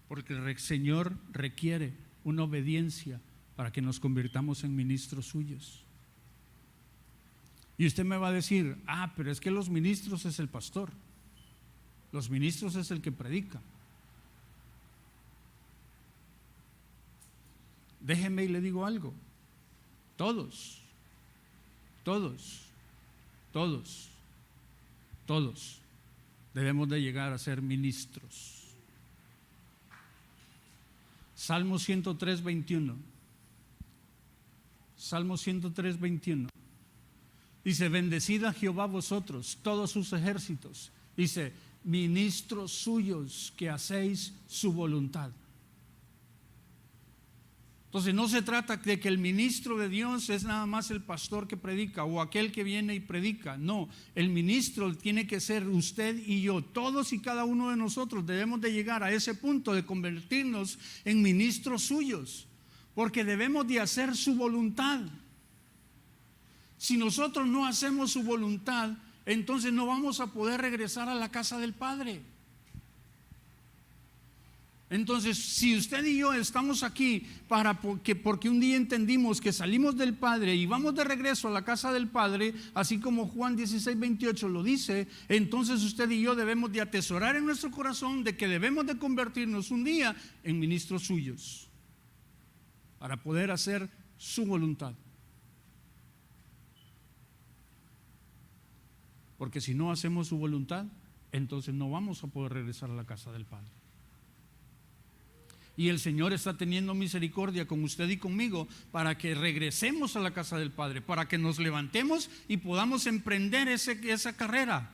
Porque el Señor requiere una obediencia para que nos convirtamos en ministros suyos. Y usted me va a decir, pero es que los ministros es el pastor. Los ministros es el que predica. Déjeme y le digo algo. Todos debemos de llegar a ser ministros. Salmo 103, 21. Salmo 103, 21. Dice, bendecid a Jehová vosotros, todos sus ejércitos. Dice, ministros suyos que hacéis su voluntad. Entonces no se trata de que el ministro de Dios es nada más el pastor que predica o aquel que viene y predica. No, el ministro tiene que ser usted y yo. Todos y cada uno de nosotros debemos de llegar a ese punto de convertirnos en ministros suyos, porque debemos de hacer su voluntad. Si nosotros no hacemos su voluntad, entonces no vamos a poder regresar a la casa del Padre. Entonces, si usted y yo estamos aquí porque un día entendimos que salimos del Padre y vamos de regreso a la casa del Padre, así como Juan 16, 28 lo dice, entonces usted y yo debemos de atesorar en nuestro corazón de que debemos de convertirnos un día en ministros suyos para poder hacer su voluntad. Porque si no hacemos su voluntad, entonces no vamos a poder regresar a la casa del Padre. Y el Señor está teniendo misericordia con usted y conmigo para que regresemos a la casa del Padre, para que nos levantemos y podamos emprender esa carrera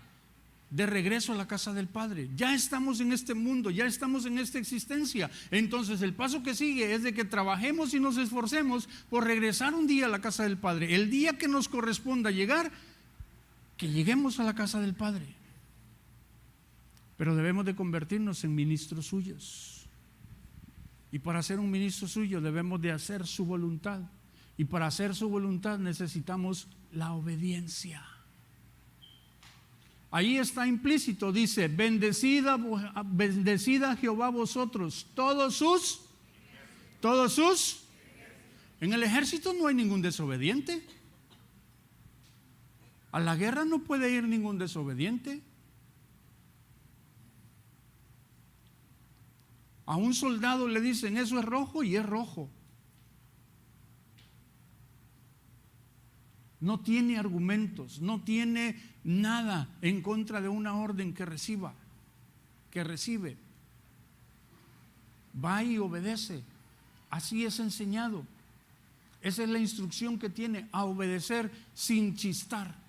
de regreso a la casa del Padre. Ya estamos en este mundo, ya estamos en esta existencia. Entonces el paso que sigue es de que trabajemos y nos esforcemos por regresar un día a la casa del Padre. El día que nos corresponda llegar, que lleguemos a la casa del Padre. Pero debemos de convertirnos en ministros suyos. Y para ser un ministro suyo debemos de hacer su voluntad. Y para hacer su voluntad necesitamos la obediencia. Ahí está implícito, dice, bendecid a Jehová vosotros, todos sus. En el ejército no hay ningún desobediente. A la guerra no puede ir ningún desobediente. A un soldado le dicen, eso es rojo, y es rojo. No tiene argumentos, no tiene nada en contra de una orden que recibe. Va y obedece. Así es enseñado. Esa es la instrucción que tiene, a obedecer sin chistar.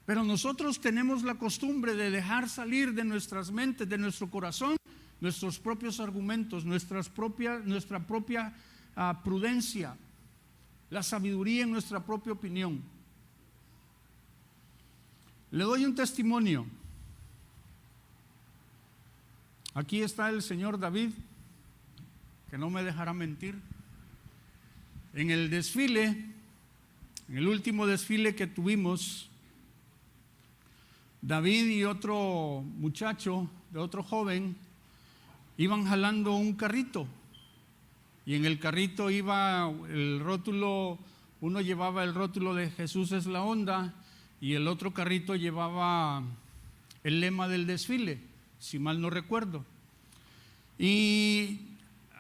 Pero nosotros tenemos la costumbre de dejar salir de nuestras mentes, de nuestro corazón, nuestros propios argumentos, nuestra propia prudencia, la sabiduría en nuestra propia opinión. Le doy un testimonio. Aquí está el señor David, que no me dejará mentir. En el desfile, en el último desfile que tuvimos, David y otro muchacho, de otro joven, iban jalando un carrito. Y en el carrito iba el rótulo, uno llevaba el rótulo de Jesús es la onda, y el otro carrito llevaba el lema del desfile, si mal no recuerdo. Y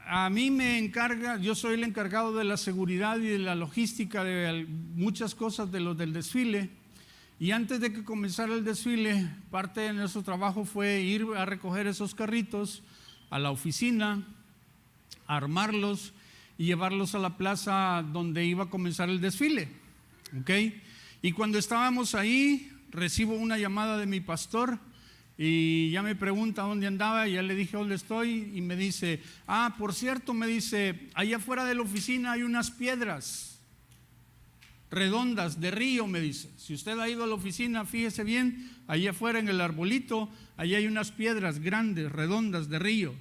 a mí me encarga, yo soy el encargado de la seguridad y de la logística de muchas cosas de los del desfile. Y antes de que comenzara el desfile, parte de nuestro trabajo fue ir a recoger esos carritos a la oficina, a armarlos y llevarlos a la plaza donde iba a comenzar el desfile. ¿Okay? Y cuando estábamos ahí, recibo una llamada de mi pastor y ya me pregunta dónde andaba, y ya le dije dónde estoy, y me dice, por cierto, me dice, allá afuera de la oficina hay unas piedras redondas de río, me dice. Si usted ha ido a la oficina, fíjese bien, allá afuera en el arbolito, allá hay unas piedras grandes, redondas de río.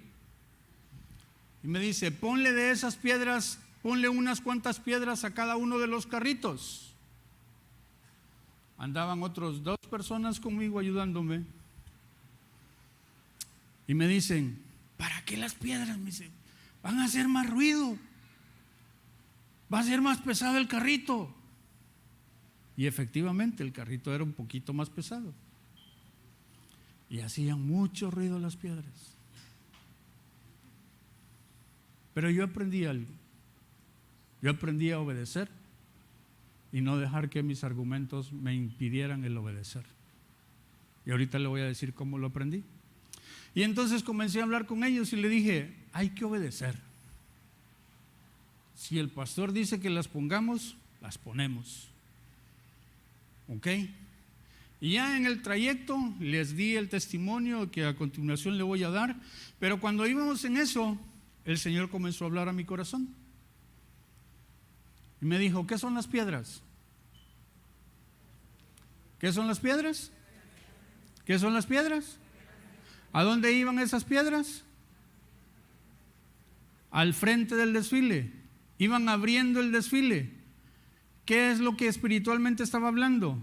Y me dice, ponle de esas piedras, ponle unas cuantas piedras a cada uno de los carritos. andaban otros 2 personas conmigo ayudándome. Y me dicen, ¿para qué las piedras? Me dicen, van a hacer más ruido, va a ser más pesado el carrito. Y efectivamente el carrito era un poquito más pesado. Y hacían mucho ruido las piedras. Pero yo aprendí algo. Yo aprendí a obedecer y no dejar que mis argumentos me impidieran el obedecer. Y ahorita le voy a decir cómo lo aprendí. Y entonces comencé a hablar con ellos y le dije, hay que obedecer. Si el pastor dice que las pongamos, las ponemos. ¿Ok? Y ya en el trayecto les di el testimonio que a continuación le voy a dar, pero cuando íbamos en eso, el Señor comenzó a hablar a mi corazón. Y me dijo, ¿qué son las piedras? ¿Qué son las piedras? ¿Qué son las piedras? ¿A dónde iban esas piedras? Al frente del desfile. Iban abriendo el desfile. ¿Qué es lo que espiritualmente estaba hablando?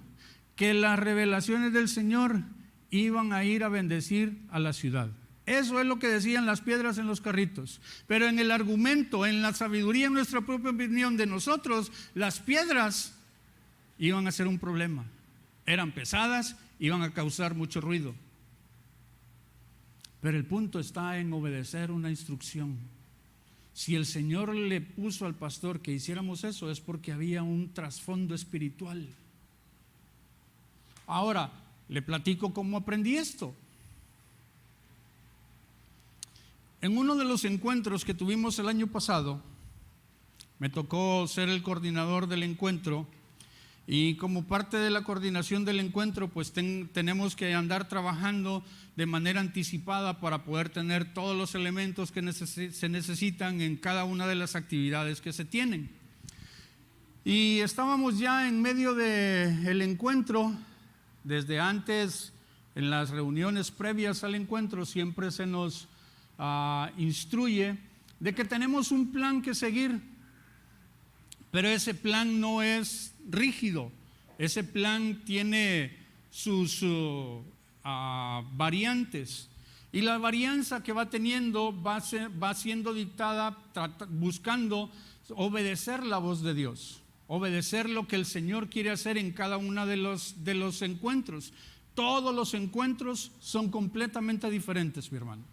Que las revelaciones del Señor iban a ir a bendecir a la ciudad. Eso es lo que decían las piedras en los carritos. Pero en el argumento, en la sabiduría, en nuestra propia opinión de nosotros, las piedras iban a ser un problema. Eran pesadas, iban a causar mucho ruido. Pero el punto está en obedecer una instrucción. Si el Señor le puso al pastor que hiciéramos eso, es porque había un trasfondo espiritual. Ahora, le platico cómo aprendí esto. En uno de los encuentros que tuvimos el año pasado, me tocó ser el coordinador del encuentro. Y como parte de la coordinación del encuentro, pues tenemos que andar trabajando de manera anticipada para poder tener todos los elementos que se necesitan en cada una de las actividades que se tienen. Y estábamos ya en medio del encuentro. Desde antes, en las reuniones previas al encuentro, siempre se nos instruye de que tenemos un plan que seguir. Pero ese plan no es rígido, ese plan tiene sus variantes, y la varianza que va teniendo va siendo dictada buscando obedecer la voz de Dios, obedecer lo que el Señor quiere hacer en cada uno de los encuentros. Todos los encuentros son completamente diferentes, mi hermano.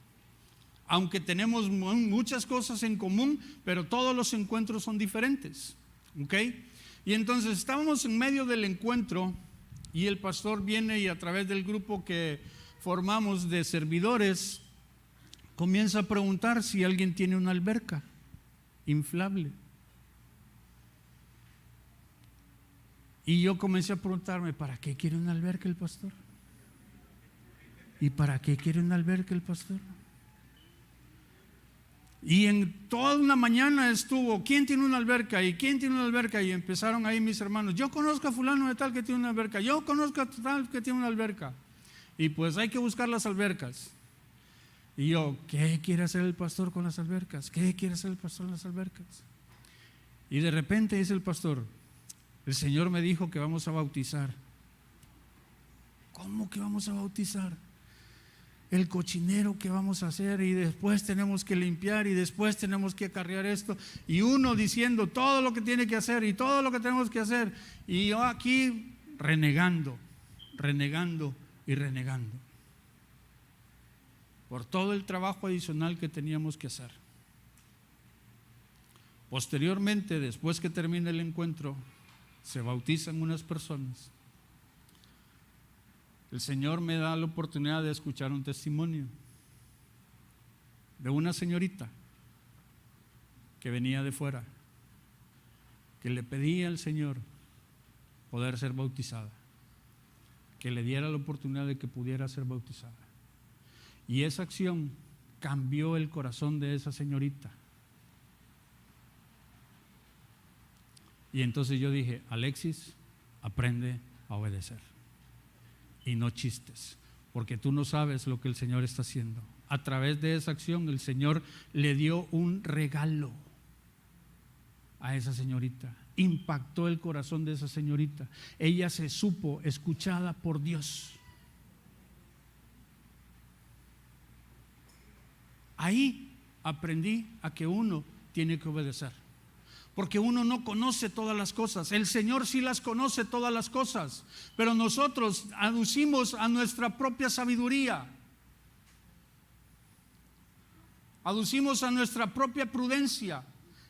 Aunque tenemos muchas cosas en común, pero todos los encuentros son diferentes. ¿Ok? Y entonces estábamos en medio del encuentro y el pastor viene y a través del grupo que formamos de servidores comienza a preguntar si alguien tiene una alberca inflable. Y yo comencé a preguntarme, ¿para qué quiere una alberca el pastor? ¿Y para qué quiere una alberca el pastor? Y en toda una mañana estuvo, ¿quién tiene una alberca? ¿Y quién tiene una alberca? Y empezaron ahí mis hermanos, yo conozco a fulano de tal que tiene una alberca, yo conozco a tal que tiene una alberca. Y pues hay que buscar las albercas. Y yo, ¿qué quiere hacer el pastor con las albercas? ¿Qué quiere hacer el pastor con las albercas? Y de repente dice el pastor, el Señor me dijo que vamos a bautizar. ¿Cómo que vamos a bautizar? El cochinero que vamos a hacer, y después tenemos que limpiar, y después tenemos que acarrear esto, y uno diciendo todo lo que tiene que hacer y todo lo que tenemos que hacer, y yo aquí renegando y renegando por todo el trabajo adicional que teníamos que hacer. Posteriormente, después que termina el encuentro, se bautizan unas personas. El Señor me da la oportunidad de escuchar un testimonio de una señorita que venía de fuera, que le pedía al Señor poder ser bautizada, que le diera la oportunidad de que pudiera ser bautizada. Y esa acción cambió el corazón de esa señorita. Y entonces yo dije, Alexis, aprende a obedecer. Y no chistes, porque tú no sabes lo que el Señor está haciendo. A través de esa acción el Señor le dio un regalo a esa señorita. impactó el corazón de esa señorita. Ella se supo escuchada por Dios. Ahí aprendí a que uno tiene que obedecer, porque uno no conoce todas las cosas. El Señor sí las conoce todas las cosas, pero nosotros aducimos a nuestra propia sabiduría, aducimos a nuestra propia prudencia.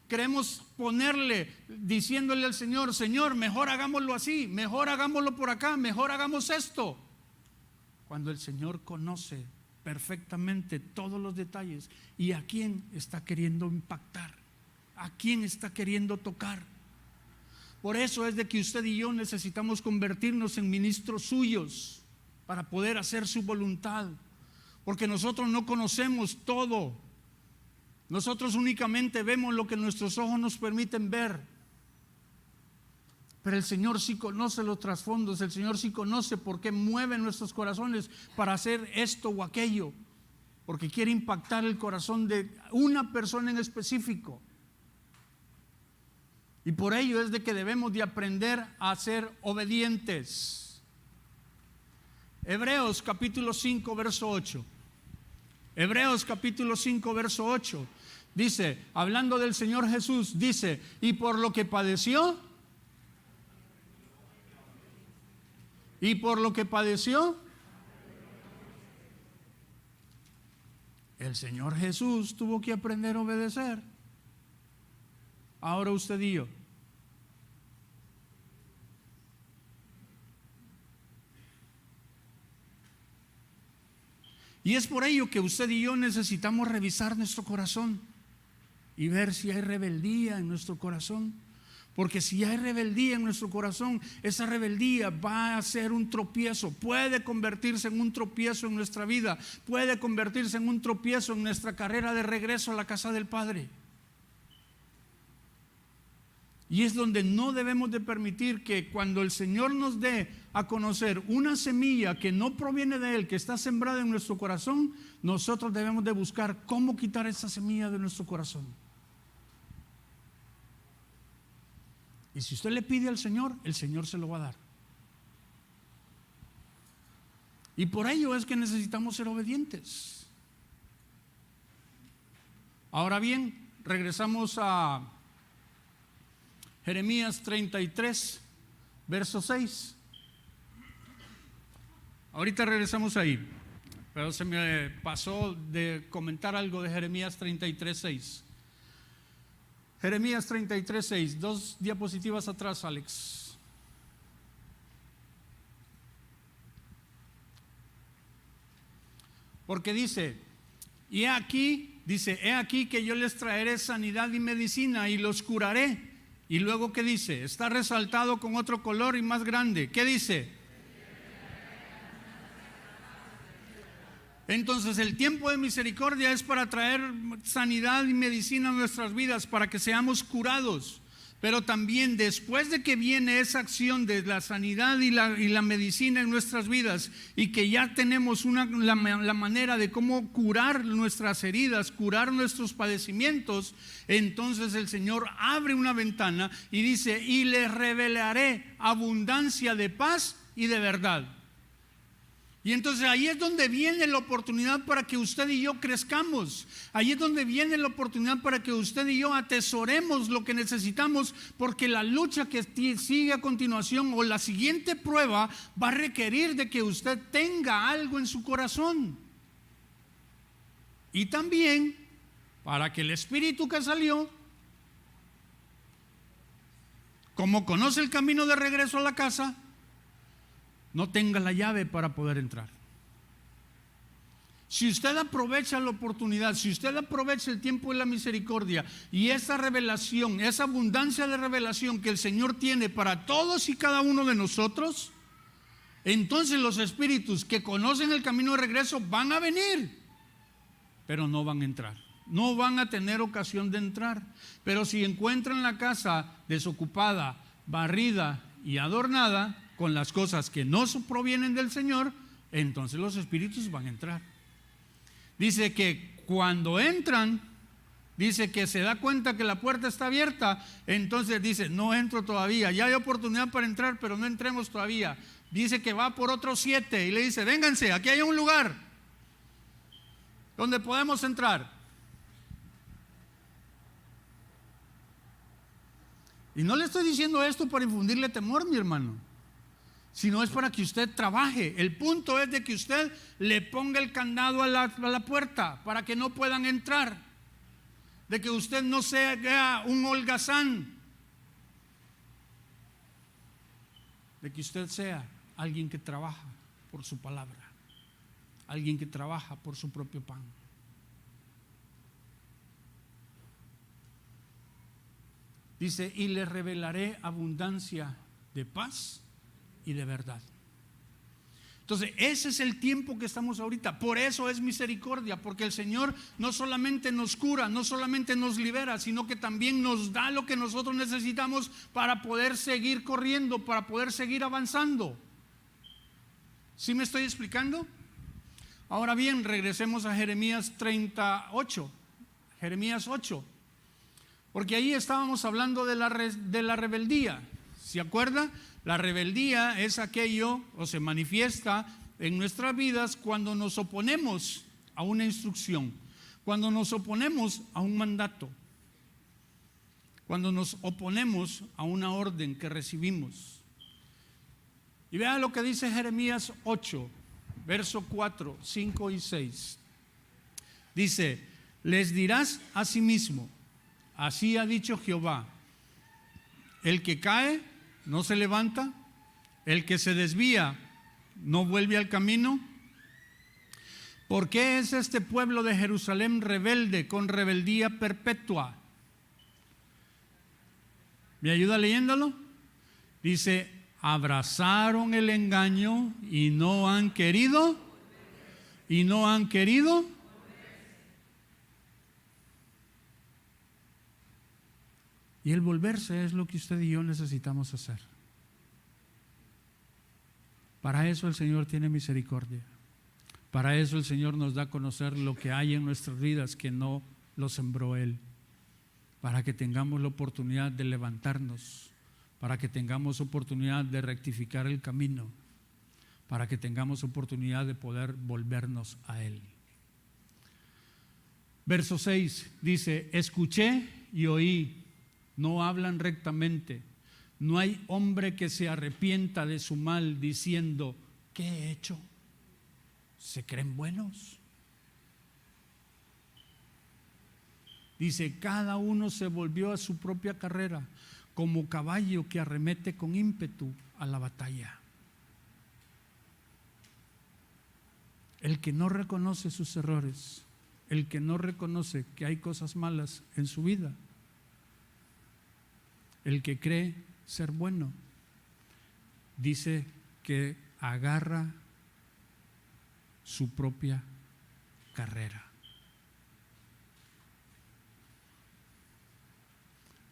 Queremos ponerle, diciéndole al Señor: Señor, mejor hagámoslo así, mejor hagámoslo por acá, mejor hagamos esto, cuando el Señor conoce perfectamente todos los detalles y a quién está queriendo impactar, a quién está queriendo tocar. Por eso es de que usted y yo necesitamos convertirnos en ministros suyos para poder hacer su voluntad, porque nosotros no conocemos todo. Nosotros únicamente vemos lo que nuestros ojos nos permiten ver, pero el Señor sí conoce los trasfondos. El Señor sí conoce por qué mueve nuestros corazones para hacer esto o aquello, porque quiere impactar el corazón de una persona en específico. Y por ello es de que debemos de aprender a ser obedientes. Hebreos capítulo 5 verso 8. Hebreos capítulo 5 verso 8 dice, hablando del Señor Jesús, dice: y por lo que padeció, el Señor Jesús tuvo que aprender a obedecer. Ahora usted y yo. Y es por ello que usted y yo necesitamos revisar nuestro corazón y ver si hay rebeldía en nuestro corazón. Porque si hay rebeldía en nuestro corazón, esa rebeldía va a ser un tropiezo, puede convertirse en un tropiezo en nuestra vida, puede convertirse en un tropiezo en nuestra carrera de regreso a la casa del Padre. Y es donde no debemos de permitir que cuando el Señor nos dé a conocer una semilla que no proviene de Él, que está sembrada en nuestro corazón, nosotros debemos de buscar cómo quitar esa semilla de nuestro corazón. Y si usted le pide al Señor, el Señor se lo va a dar. Y por ello es que necesitamos ser obedientes. Ahora bien, regresamos a Jeremías 33, verso 6. Ahorita regresamos ahí, pero se me pasó de comentar algo de Jeremías 33, 6. Jeremías 33, 6. 2 diapositivas atrás, Alex. Porque dice: y he aquí que yo les traeré sanidad y medicina y los curaré. Y luego, ¿qué dice? Está resaltado con otro color y más grande. ¿Qué dice? Entonces el tiempo de misericordia es para traer sanidad y medicina a nuestras vidas, para que seamos curados. Pero también después de que viene esa acción de la sanidad y la medicina en nuestras vidas, y que ya tenemos la manera de cómo curar nuestras heridas, curar nuestros padecimientos, entonces el Señor abre una ventana y dice: y les revelaré abundancia de paz y de verdad. Y entonces ahí es donde viene la oportunidad para que usted y yo crezcamos. Ahí es donde viene la oportunidad para que usted y yo atesoremos lo que necesitamos, porque la lucha que sigue a continuación, o la siguiente prueba, va a requerir de que usted tenga algo en su corazón. Y también para que el espíritu que salió, como conoce el camino de regreso a la casa, no tenga la llave para poder entrar. Si usted aprovecha la oportunidad, si usted aprovecha el tiempo de la misericordia y esa revelación, esa abundancia de revelación que el Señor tiene para todos y cada uno de nosotros, entonces los espíritus que conocen el camino de regreso van a venir, pero no van a entrar, no van a tener ocasión de entrar. Pero si encuentran la casa desocupada, barrida y adornada con las cosas que no provienen del Señor, entonces los espíritus van a entrar. Dice que cuando entran, dice que se da cuenta que la puerta está abierta, entonces dice, no entro todavía, ya hay oportunidad para entrar, pero no entremos todavía. Dice que va por otros 7 y le dice, vénganse, aquí hay un lugar donde podemos entrar. Y no le estoy diciendo esto para infundirle temor, mi hermano, sino es para que usted trabaje. El punto es de que usted le ponga el candado a la puerta para que no puedan entrar, de que usted no sea un holgazán, de que usted sea alguien que trabaja por su palabra, alguien que trabaja por su propio pan. Dice, y le revelaré abundancia de paz y de verdad. Entonces ese es el tiempo que estamos ahorita. Por eso es misericordia, porque el Señor no solamente nos cura, no solamente nos libera, sino que también nos da lo que nosotros necesitamos para poder seguir corriendo, para poder seguir avanzando. ¿Sí me estoy explicando? Ahora bien, regresemos a Jeremías 38, Jeremías 8, porque ahí estábamos hablando de la rebeldía. ¿Se acuerda? La rebeldía es aquello, o se manifiesta en nuestras vidas cuando nos oponemos a una instrucción, cuando nos oponemos a un mandato, cuando nos oponemos a una orden que recibimos. Y vea lo que dice Jeremías 8, verso 4, 5 y 6. Dice, les dirás a sí mismo, así ha dicho Jehová, el que cae no se levanta, el que se desvía no vuelve al camino. ¿Por qué es este pueblo de Jerusalén rebelde con rebeldía perpetua? ¿Me ayuda leyéndolo? Dice, abrazaron el engaño y no han querido, Y el volverse es lo que usted y yo necesitamos hacer. Para eso el Señor tiene misericordia. Para eso el Señor nos da a conocer lo que hay en nuestras vidas que no lo sembró Él. Para que tengamos la oportunidad de levantarnos, para que tengamos oportunidad de rectificar el camino, para que tengamos oportunidad de poder volvernos a Él. Verso 6 dice, escuché y oí, no hablan rectamente, no hay hombre que se arrepienta de su mal diciendo, ¿qué he hecho? ¿Se creen buenos? Dice, cada uno se volvió a su propia carrera, como caballo que arremete con ímpetu a la batalla. El que no reconoce sus errores, el que no reconoce que hay cosas malas en su vida, el que cree ser bueno, dice que agarra su propia carrera.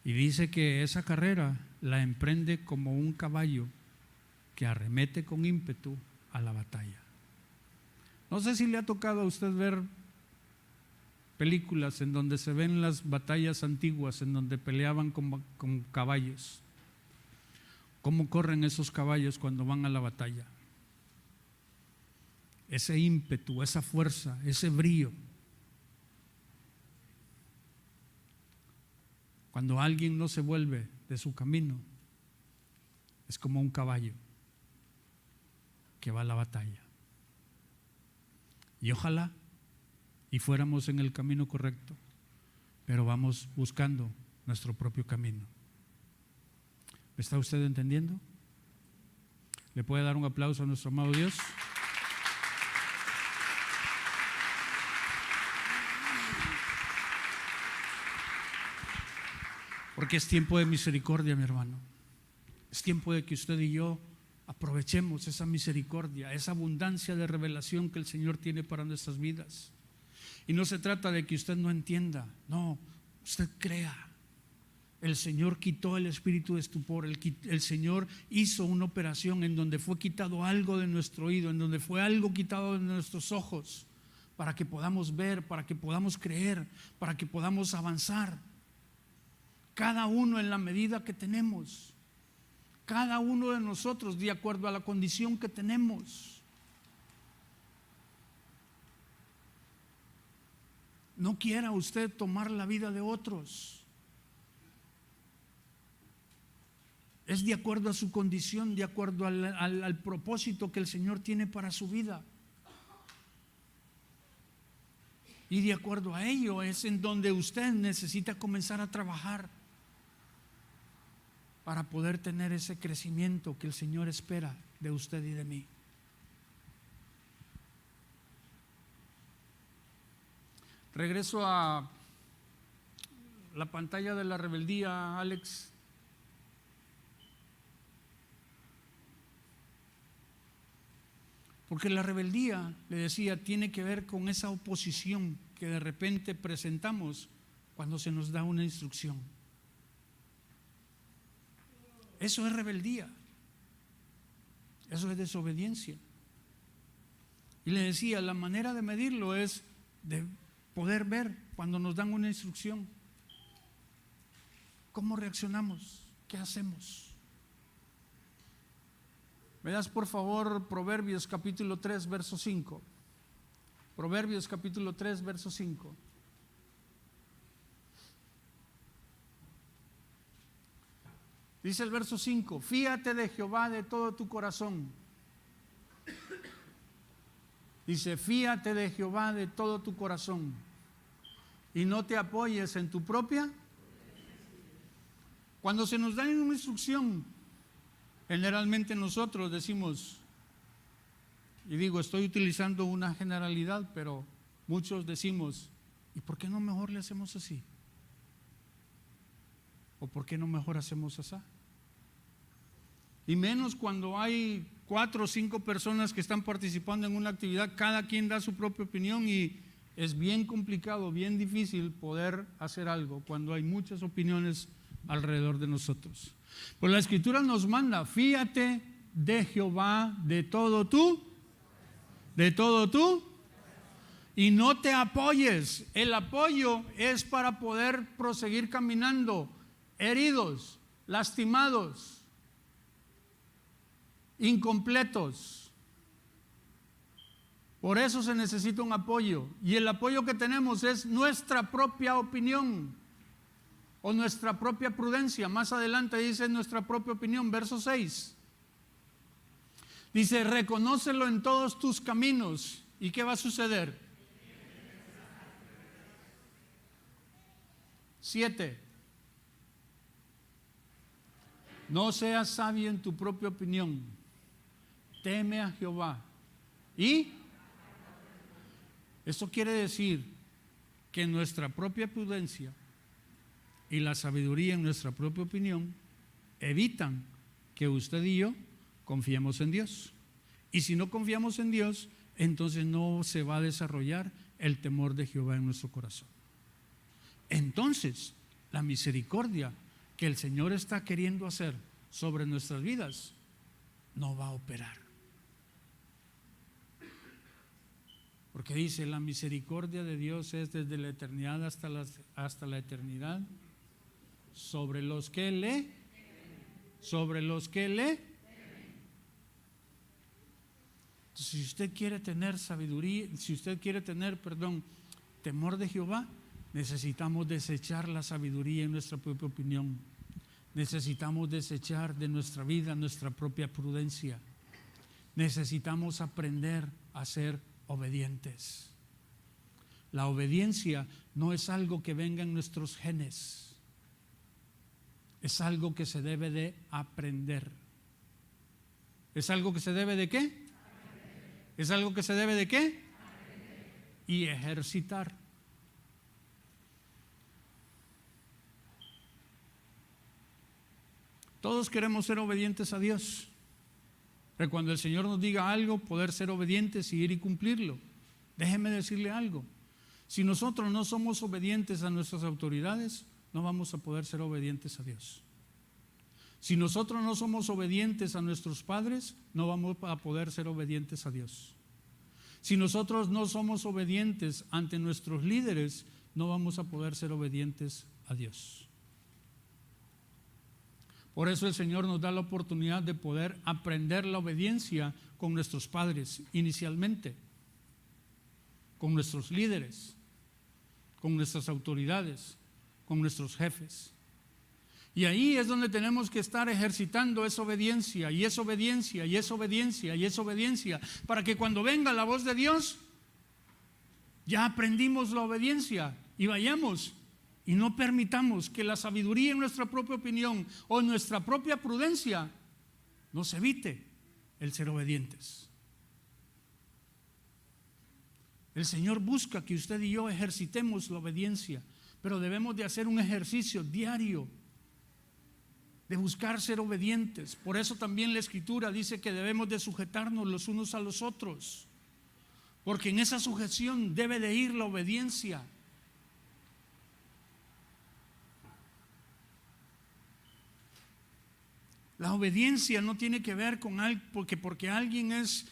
Y dice que esa carrera la emprende como un caballo que arremete con ímpetu a la batalla. No sé si le ha tocado a usted ver películas en donde se ven las batallas antiguas, en donde peleaban con caballos. ¿Cómo corren esos caballos cuando van a la batalla? Ese ímpetu, esa fuerza, ese brío. Cuando alguien no se vuelve de su camino, es como un caballo que va a la batalla. Y ojalá y fuéramos en el camino correcto, pero vamos buscando nuestro propio camino. ¿Me está usted entendiendo? ¿Le puede dar un aplauso a nuestro amado Dios? Porque es tiempo de misericordia, mi hermano. Es tiempo de que usted y yo aprovechemos esa misericordia, esa abundancia de revelación que el Señor tiene para nuestras vidas. Y no se trata de que usted no entienda, no, usted crea. El Señor quitó el espíritu de estupor, el Señor hizo una operación en donde fue quitado algo de nuestro oído, en donde fue algo quitado de nuestros ojos, para que podamos ver, para que podamos creer, para que podamos avanzar. Cada uno en la medida que tenemos, cada uno de nosotros de acuerdo a la condición que tenemos. No quiera usted tomar la vida de otros. Es de acuerdo a su condición, de acuerdo al propósito que el Señor tiene para su vida. Y de acuerdo a ello es en donde usted necesita comenzar a trabajar para poder tener ese crecimiento que el Señor espera de usted y de mí. Regreso a la pantalla de la rebeldía, Alex. Porque la rebeldía, le decía, tiene que ver con esa oposición que de repente presentamos cuando se nos da una instrucción. Eso es rebeldía. Eso es desobediencia. Y le decía, la manera de medirlo es de poder ver cuando nos dan una instrucción. ¿Cómo reaccionamos? ¿Qué hacemos? ¿Me das por favor Proverbios capítulo 3, verso 5? Proverbios capítulo 3, verso 5. Dice el verso 5: fíate de Jehová de todo tu corazón. Dice, fíate de Jehová de todo tu corazón y no te apoyes en tu propia. Cuando se nos da una instrucción, generalmente nosotros decimos, y digo, estoy utilizando una generalidad, pero muchos decimos, ¿y por qué no mejor le hacemos así? ¿O por qué no mejor hacemos así? Y menos cuando hay 4 o 5 personas que están participando en una actividad, cada quien da su propia opinión y es bien complicado, bien difícil poder hacer algo cuando hay muchas opiniones alrededor de nosotros. Pues la Escritura nos manda, fíate de Jehová de todo tú, y no te apoyes. El apoyo es para poder proseguir caminando, heridos, lastimados, incompletos. Por eso se necesita un apoyo, y el apoyo que tenemos es nuestra propia opinión o nuestra propia prudencia. Más adelante dice nuestra propia opinión, verso 6. Dice, reconócelo en todos tus caminos. ¿Y qué va a suceder? 7. No seas sabio en tu propia opinión. Teme a Jehová. Y eso quiere decir que nuestra propia prudencia y la sabiduría en nuestra propia opinión evitan que usted y yo confiemos en Dios. Y si no confiamos en Dios, entonces no se va a desarrollar el temor de Jehová en nuestro corazón. Entonces, la misericordia que el Señor está queriendo hacer sobre nuestras vidas no va a operar. Porque dice, la misericordia de Dios es desde la eternidad hasta la eternidad sobre los que le Entonces, si usted quiere tener sabiduría, si usted quiere tener, temor de Jehová, necesitamos desechar la sabiduría en nuestra propia opinión. Necesitamos desechar de nuestra vida nuestra propia prudencia. Necesitamos aprender a ser obedientes. La obediencia no es algo que venga en nuestros genes. Es algo que se debe de aprender. ¿Es algo que se debe de qué? ¿Es algo que se debe de qué? Y ejercitar. Todos queremos ser obedientes a Dios. Pero cuando el Señor nos diga algo, poder ser obedientes y ir y cumplirlo. Déjeme decirle algo. Si nosotros no somos obedientes a nuestras autoridades, no vamos a poder ser obedientes a Dios. Si nosotros no somos obedientes a nuestros padres, no vamos a poder ser obedientes a Dios. Si nosotros no somos obedientes ante nuestros líderes, no vamos a poder ser obedientes a Dios. Por eso el Señor nos da la oportunidad de poder aprender la obediencia con nuestros padres inicialmente, con nuestros líderes, con nuestras autoridades, con nuestros jefes. Y ahí es donde tenemos que estar ejercitando esa obediencia, y esa obediencia, y esa obediencia, y esa obediencia, para que cuando venga la voz de Dios, ya aprendimos la obediencia y vayamos y no permitamos que la sabiduría en nuestra propia opinión o nuestra propia prudencia nos evite el ser obedientes. El Señor busca que usted y yo ejercitemos la obediencia, pero debemos de hacer un ejercicio diario de buscar ser obedientes. Por eso también la Escritura dice que debemos de sujetarnos los unos a los otros, porque en esa sujeción debe de ir la obediencia. La obediencia no tiene que ver con porque alguien es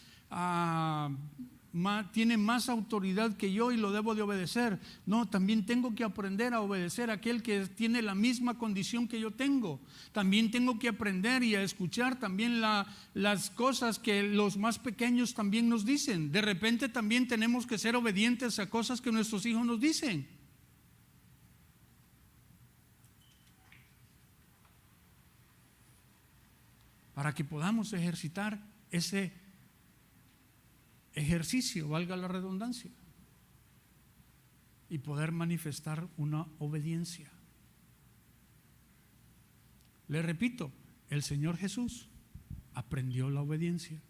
tiene más autoridad que yo y lo debo de obedecer. No, también tengo que aprender a obedecer a aquel que tiene la misma condición que yo tengo. También tengo que aprender y a escuchar también las cosas que los más pequeños también nos dicen. De repente también tenemos que ser obedientes a cosas que nuestros hijos nos dicen. Para que podamos ejercitar ese ejercicio, valga la redundancia, y poder manifestar una obediencia. Le repito, el Señor Jesús aprendió la obediencia.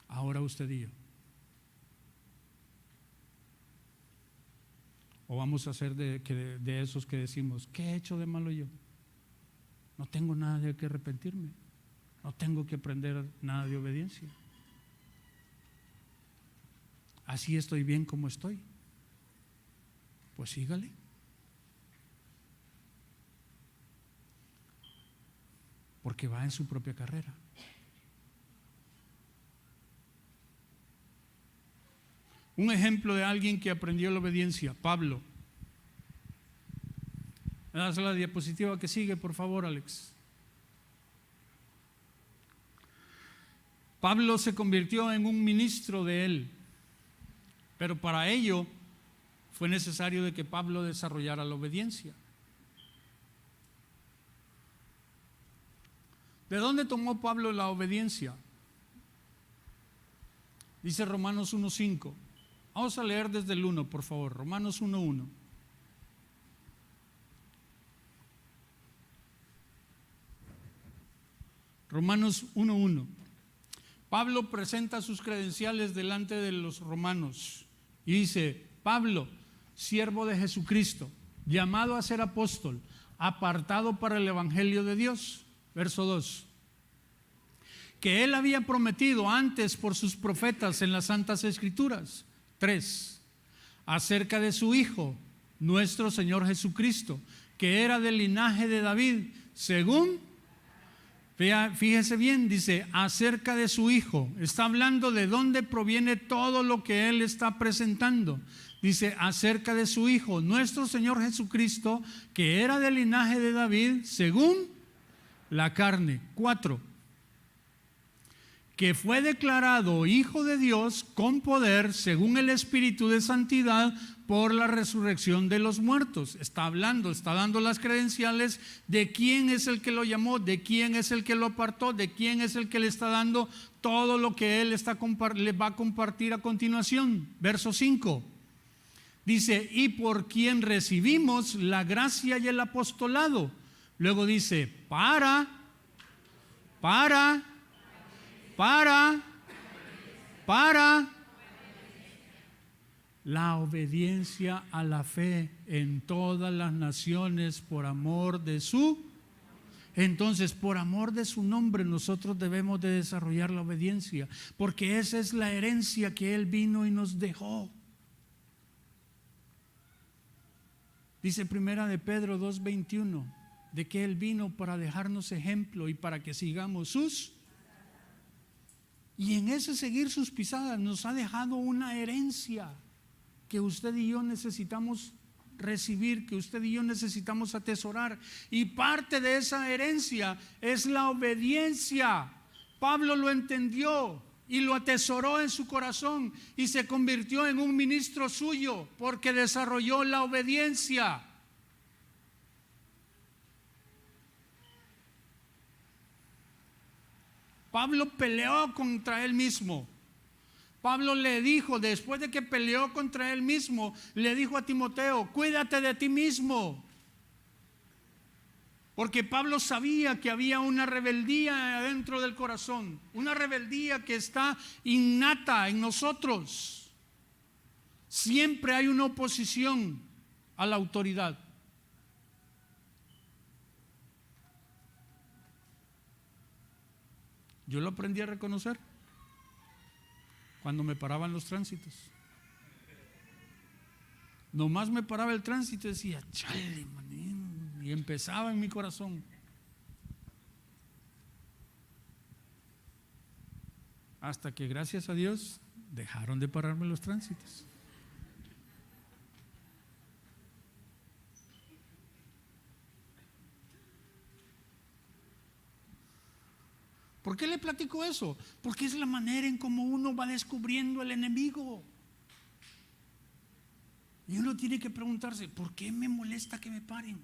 Ahora usted y yo. O vamos a ser de esos que decimos, ¿qué he hecho de malo yo? No tengo nada de que arrepentirme. No tengo que aprender nada de obediencia. Así estoy bien como estoy. Pues sígale. Porque va en su propia carrera. Un ejemplo de alguien que aprendió la obediencia, Pablo. Haz la diapositiva que sigue, por favor, Alex. Pablo se convirtió en un ministro de él, pero para ello fue necesario de que Pablo desarrollara la obediencia. ¿De dónde tomó Pablo la obediencia? Dice Romanos 1:5. Vamos a leer desde el 1, por favor. Romanos 1:1. Romanos 1:1. Pablo presenta sus credenciales delante de los romanos y dice: Pablo, siervo de Jesucristo, llamado a ser apóstol, apartado para el evangelio de Dios. Verso 2. Que él había prometido antes por sus profetas en las santas escrituras. 3. Acerca de su Hijo, nuestro Señor Jesucristo, que era del linaje de David, según... Fíjese bien, dice, acerca de su Hijo. Está hablando de dónde proviene todo lo que él está presentando. Dice, acerca de su Hijo, nuestro Señor Jesucristo, que era del linaje de David, según la carne. 4. Que fue declarado Hijo de Dios con poder, según el Espíritu de Santidad, por la resurrección de los muertos. Está hablando, está dando las credenciales de quién es el que lo llamó, de quién es el que lo apartó, de quién es el que le está dando todo lo que él le va a compartir a continuación. Verso 5. Dice, y por quien recibimos la gracia y el apostolado. Luego dice, para la obediencia a la fe en todas las naciones por amor de su. Entonces, por amor de su nombre, nosotros debemos de desarrollar la obediencia, porque esa es la herencia que Él vino y nos dejó. Dice Primera de Pedro 2:21, de que Él vino para dejarnos ejemplo y para que sigamos sus. Y en ese seguir sus pisadas nos ha dejado una herencia que usted y yo necesitamos recibir, que usted y yo necesitamos atesorar. Y parte de esa herencia es la obediencia. Pablo lo entendió y lo atesoró en su corazón y se convirtió en un ministro suyo porque desarrolló la obediencia. Pablo peleó contra él mismo. Pablo le dijo, después de que peleó contra él mismo, le dijo a Timoteo: cuídate de ti mismo. Porque Pablo sabía que había una rebeldía dentro del corazón, una rebeldía que está innata en nosotros. Siempre hay una oposición a la autoridad. Yo lo aprendí a reconocer cuando me paraban los tránsitos. Nomás me paraba el tránsito y decía: chale, manín. Y empezaba en mi corazón. Hasta que, gracias a Dios, dejaron de pararme los tránsitos. ¿Por qué le platico eso? Porque es la manera en cómo uno va descubriendo el enemigo. Y uno tiene que preguntarse: ¿por qué me molesta que me paren?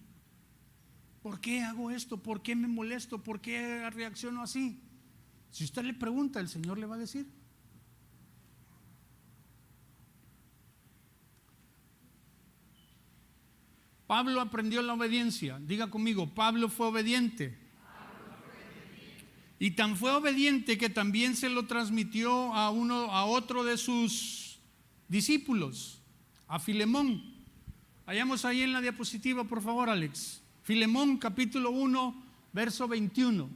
¿Por qué hago esto? ¿Por qué me molesto? ¿Por qué reacciono así? Si usted le pregunta, el Señor le va a decir. Pablo aprendió la obediencia. Diga conmigo: Pablo fue obediente. Y tan fue obediente que también se lo transmitió a otro de sus discípulos, a Filemón. Hayamos ahí en la diapositiva, por favor, Alex. Filemón, capítulo 1, verso 21.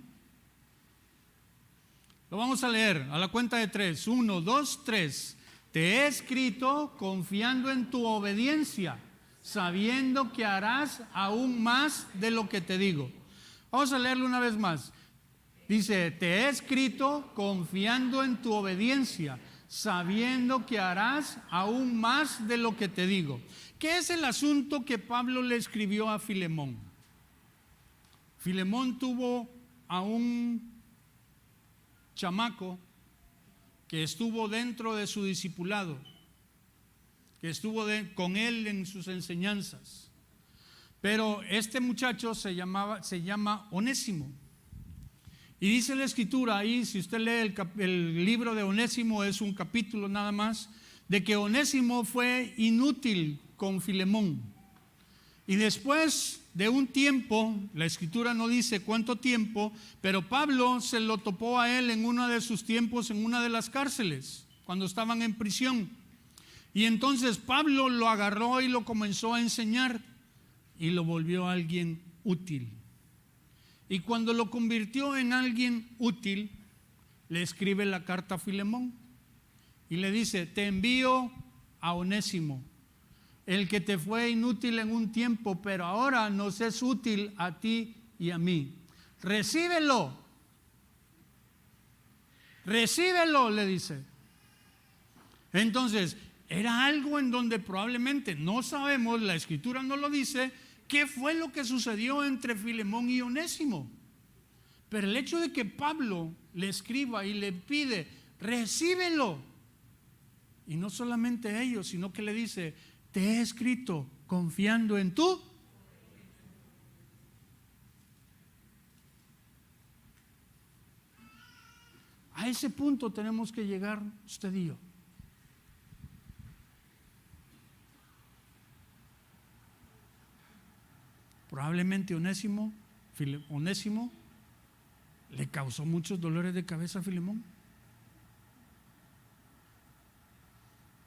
Lo vamos a leer a la cuenta de 3. 1, 2, 3. Te he escrito confiando en tu obediencia, sabiendo que harás aún más de lo que te digo. Vamos a leerlo una vez más. Dice: te he escrito confiando en tu obediencia, sabiendo que harás aún más de lo que te digo. ¿Qué es el asunto que Pablo le escribió a Filemón? Filemón tuvo a un chamaco que estuvo dentro de su discipulado, que estuvo con él en sus enseñanzas. Pero este muchacho se llama Onésimo. Y dice la escritura ahí, si usted lee el libro de Onésimo, es un capítulo nada más, de que Onésimo fue inútil con Filemón. Y después de un tiempo, la escritura no dice cuánto tiempo, pero Pablo se lo topó a él en uno de sus tiempos en una de las cárceles, cuando estaban en prisión. Y entonces Pablo lo agarró y lo comenzó a enseñar y lo volvió alguien útil. Y cuando lo convirtió en alguien útil, le escribe la carta a Filemón y le dice: te envío a Onésimo, el que te fue inútil en un tiempo, pero ahora nos es útil a ti y a mí. Recíbelo, le dice. Entonces, era algo en donde probablemente no sabemos, la escritura no lo dice, qué fue lo que sucedió entre Filemón y Onésimo. Pero el hecho de que Pablo le escriba y le pide: recíbelo. Y no solamente ellos, sino que le dice: te he escrito confiando en tú. A ese punto tenemos que llegar usted y yo. Probablemente Onésimo le causó muchos dolores de cabeza a Filemón.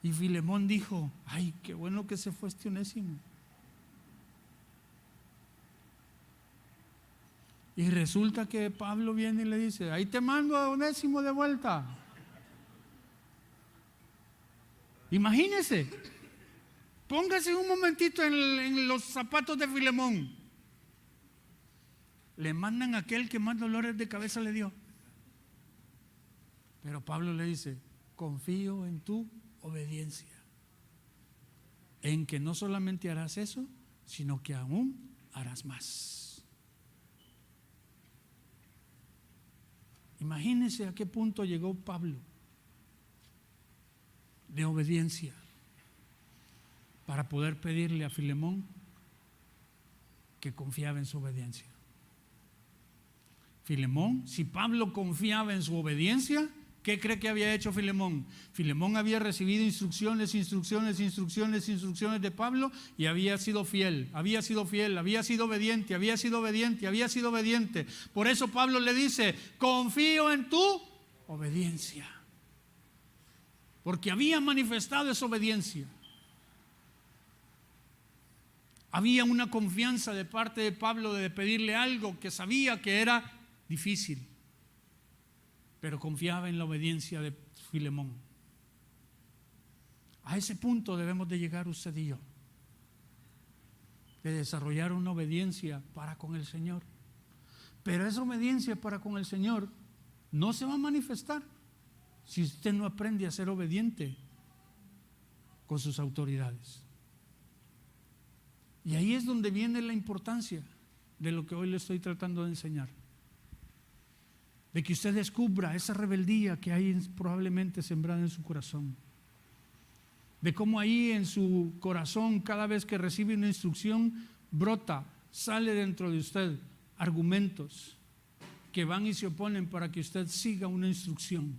Y Filemón dijo: ay, qué bueno que se fue este Onésimo. Y resulta que Pablo viene y le dice: ahí te mando a Onésimo de vuelta. Imagínese, póngase un momentito en los zapatos de Filemón. Le mandan a aquel que más dolores de cabeza le dio. Pero Pablo le dice, confío en tu obediencia, en que no solamente harás eso, sino que aún harás más. Imagínense a qué punto llegó Pablo de obediencia para poder pedirle a Filemón que confiaba en su obediencia. Filemón, si Pablo confiaba en su obediencia, ¿qué cree que había hecho Filemón? Filemón había recibido instrucciones de Pablo y había sido fiel, había sido obediente. Por eso Pablo le dice, confío en tu obediencia, porque había manifestado esa obediencia. Había una confianza de parte de Pablo de pedirle algo que sabía que era difícil, pero confiaba en la obediencia de Filemón. A ese punto debemos de llegar usted y yo, de desarrollar una obediencia para con el Señor. Pero esa obediencia para con el Señor no se va a manifestar si usted no aprende a ser obediente con sus autoridades. Y ahí es donde viene la importancia de lo que hoy le estoy tratando de enseñar. De que usted descubra esa rebeldía que hay probablemente sembrada en su corazón. De cómo ahí en su corazón, cada vez que recibe una instrucción, brota, sale dentro de usted argumentos que van y se oponen para que usted siga una instrucción.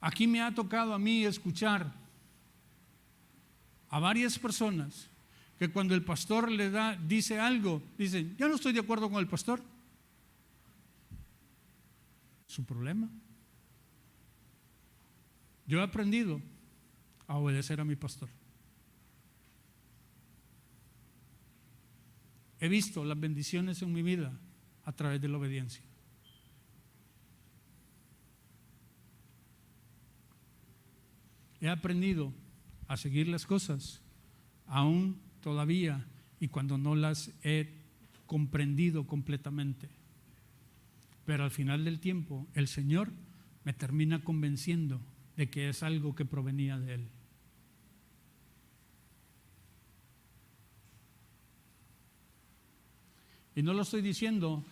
Aquí me ha tocado a mí escuchar a varias personas que cuando el pastor dice algo, dicen, yo no estoy de acuerdo con el pastor. Su problema. Yo he aprendido a obedecer a mi pastor. He visto las bendiciones en mi vida a través de la obediencia. He aprendido a seguir las cosas aún todavía y cuando no las he comprendido completamente. Pero al final del tiempo el Señor me termina convenciendo de que es algo que provenía de Él. Y no lo estoy diciendo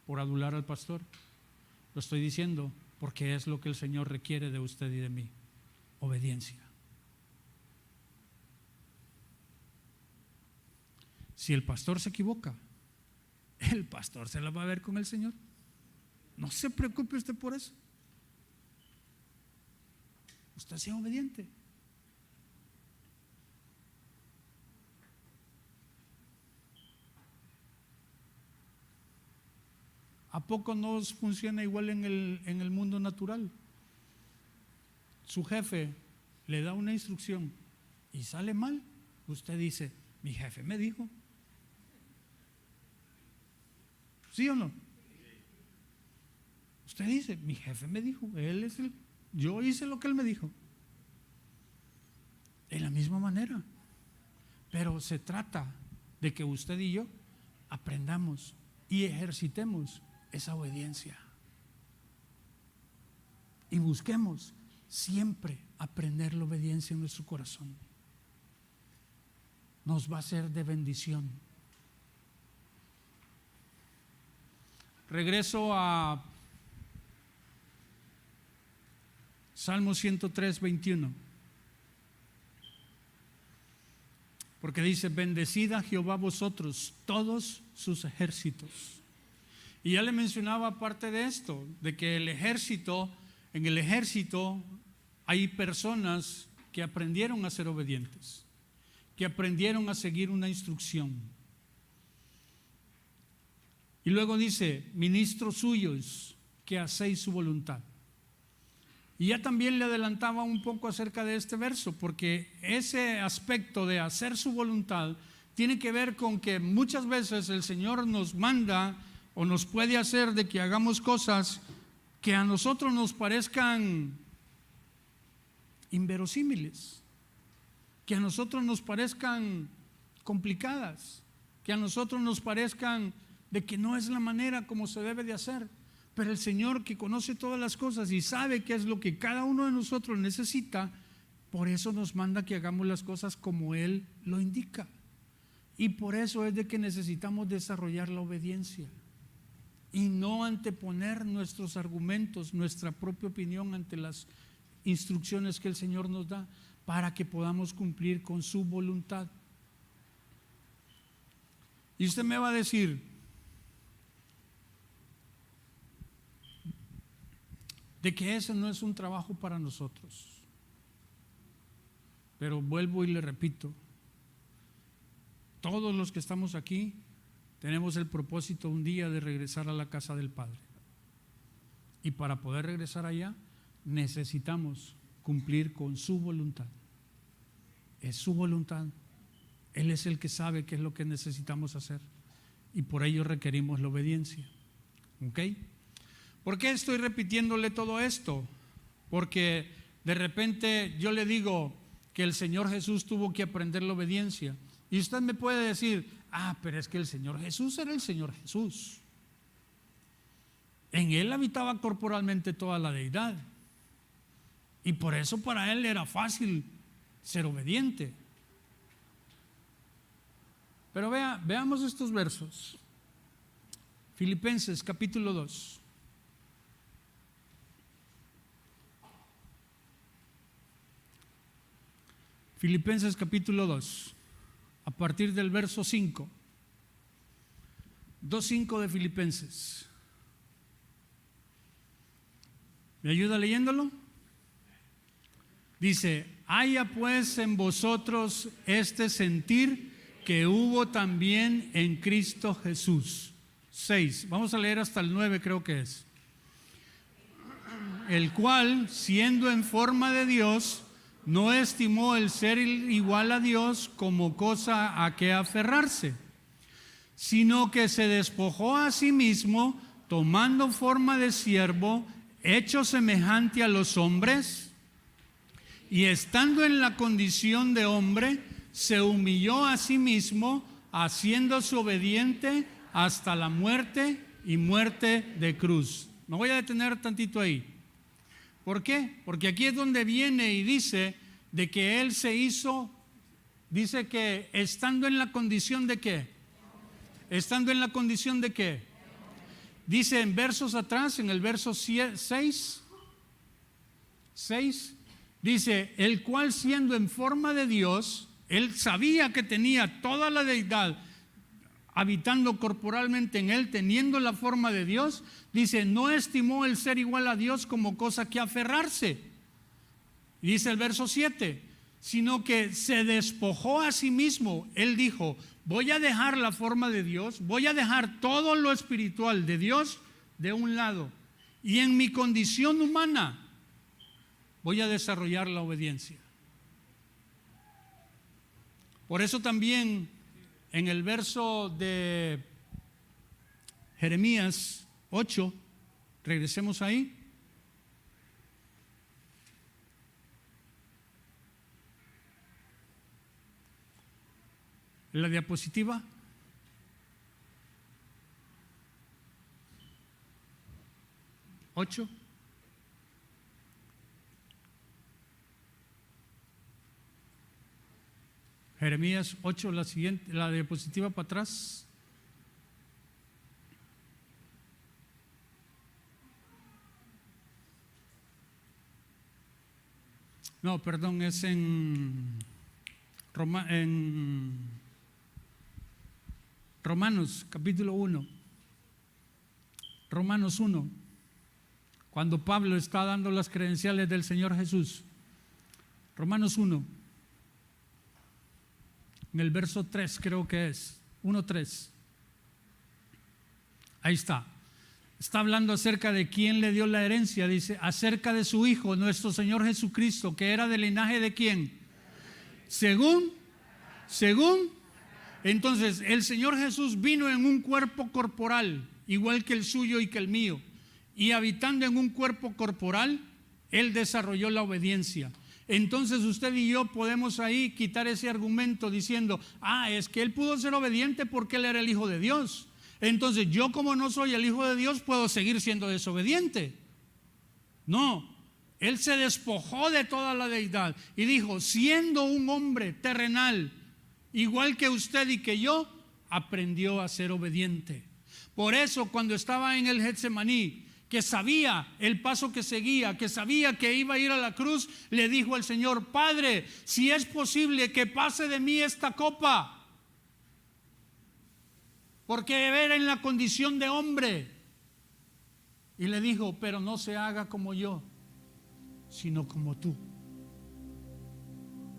por adular al pastor, lo estoy diciendo porque es lo que el Señor requiere de usted y de mí: obediencia. Si el pastor se equivoca, el pastor se la va a ver con el Señor. No se preocupe usted por eso. Usted sea obediente. ¿A poco no funciona igual en el mundo natural? Su jefe le da una instrucción y sale mal. Usted dice, mi jefe me dijo. ¿Sí o no? Usted dice, mi jefe me dijo, yo hice lo que él me dijo. De la misma manera. Pero se trata de que usted y yo aprendamos y ejercitemos esa obediencia. Y busquemos siempre aprender la obediencia en nuestro corazón. Nos va a ser de bendición. Regreso a Salmo 103, 21. Porque dice, bendecid a Jehová vosotros, todos sus ejércitos. Y ya le mencionaba aparte de esto, de que en el ejército hay personas que aprendieron a ser obedientes, que aprendieron a seguir una instrucción. Y luego dice, ministros suyos, que hacéis su voluntad. Y ya también le adelantaba un poco acerca de este verso, porque ese aspecto de hacer su voluntad tiene que ver con que muchas veces el Señor nos manda o nos puede hacer de que hagamos cosas que a nosotros nos parezcan inverosímiles, que a nosotros nos parezcan complicadas, que a nosotros nos parezcan de que no es la manera como se debe de hacer. Pero el Señor, que conoce todas las cosas y sabe qué es lo que cada uno de nosotros necesita, por eso nos manda que hagamos las cosas como Él lo indica. Y por eso es de que necesitamos desarrollar la obediencia y no anteponer nuestros argumentos, nuestra propia opinión ante las instrucciones que el Señor nos da, para que podamos cumplir con su voluntad. Y usted me va a decir, de que ese no es un trabajo para nosotros. Pero vuelvo y le repito, todos los que estamos aquí tenemos el propósito un día de regresar a la casa del Padre. Y para poder regresar allá necesitamos cumplir con su voluntad. Es su voluntad. Él es el que sabe qué es lo que necesitamos hacer, y por ello requerimos la obediencia. ¿Ok? ¿Por qué estoy repitiéndole todo esto? Porque de repente yo le digo que el Señor Jesús tuvo que aprender la obediencia, y usted me puede decir, pero es que el Señor Jesús era el Señor Jesús. En Él habitaba corporalmente toda la deidad, y por eso para Él era fácil ser obediente. Pero veamos estos versos. Filipenses capítulo 2. Filipenses capítulo 2, a partir del verso 5. 2:5 de Filipenses. ¿Me ayuda leyéndolo? Dice: haya pues en vosotros este sentir que hubo también en Cristo Jesús. 6, vamos a leer hasta el 9, creo que es. El cual, siendo en forma de Dios, no estimó el ser igual a Dios como cosa a que aferrarse, sino que se despojó a sí mismo, tomando forma de siervo, hecho semejante a los hombres, y estando en la condición de hombre, se humilló a sí mismo, haciéndose obediente hasta la muerte, y muerte de cruz. Me voy a detener tantito ahí. ¿Por qué? Porque aquí es donde viene y dice de que Él se hizo, dice que estando en la condición de ¿qué? Estando en la condición de ¿qué? Dice en versos atrás, en el verso 6, dice: el cual, siendo en forma de Dios, Él sabía que tenía toda la deidad habitando corporalmente en Él, teniendo la forma de Dios, dice, no estimó el ser igual a Dios como cosa que aferrarse. Y dice el verso 7, sino que se despojó a sí mismo. Él dijo, voy a dejar la forma de Dios, voy a dejar todo lo espiritual de Dios de un lado, y en mi condición humana voy a desarrollar la obediencia. Por eso también en el verso de Jeremías 8, regresemos ahí. En la diapositiva. ¿8? Jeremías 8, la siguiente, la diapositiva para atrás. No, perdón, es en Romanos capítulo 1. Romanos 1, cuando Pablo está dando las credenciales del Señor Jesús. Romanos 1. En el verso 3 creo que es, 1:3. Ahí está. Está hablando acerca de quién le dio la herencia. Dice, acerca de su Hijo, nuestro Señor Jesucristo, que era del linaje de quién. Según. Entonces, el Señor Jesús vino en un cuerpo corporal, igual que el suyo y que el mío. Y habitando en un cuerpo corporal, Él desarrolló la obediencia. Entonces usted y yo podemos ahí quitar ese argumento diciendo, es que Él pudo ser obediente porque Él era el Hijo de Dios. Entonces yo, como no soy el Hijo de Dios, puedo seguir siendo desobediente. No, Él se despojó de toda la deidad y dijo, siendo un hombre terrenal, igual que usted y que yo, aprendió a ser obediente. Por eso cuando estaba en el Getsemaní, que sabía el paso que seguía, que sabía que iba a ir a la cruz, le dijo al Señor, Padre, si es posible que pase de mí esta copa, porque era en la condición de hombre. Y le dijo, pero no se haga como yo, sino como tú.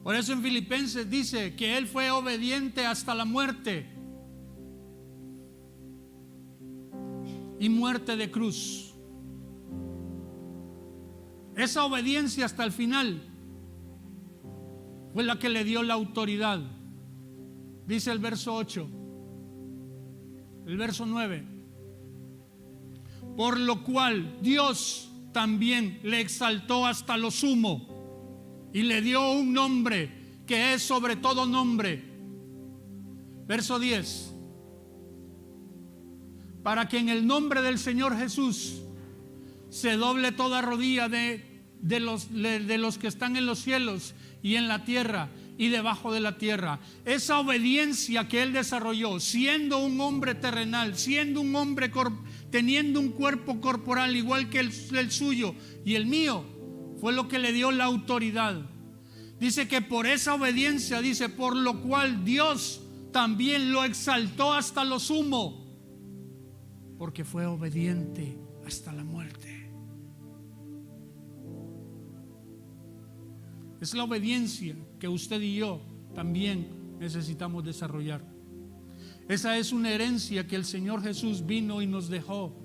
Por eso en Filipenses dice que Él fue obediente hasta la muerte, y muerte de cruz. Esa obediencia hasta el final fue la que le dio la autoridad. Dice el verso 8, el verso 9, por lo cual Dios también le exaltó hasta lo sumo y le dio un nombre que es sobre todo nombre. Verso 10, para que en el nombre del Señor Jesús se doble toda rodilla de los que están en los cielos y en la tierra y debajo de la tierra. Esa obediencia que Él desarrolló, siendo un hombre terrenal, siendo un hombre teniendo un cuerpo corporal igual que el suyo y el mío, fue lo que le dio la autoridad. Dice que por esa obediencia, dice, por lo cual Dios también lo exaltó hasta lo sumo, porque fue obediente hasta la muerte. Es la obediencia que usted y yo también necesitamos desarrollar. Esa es una herencia que el Señor Jesús vino y nos dejó.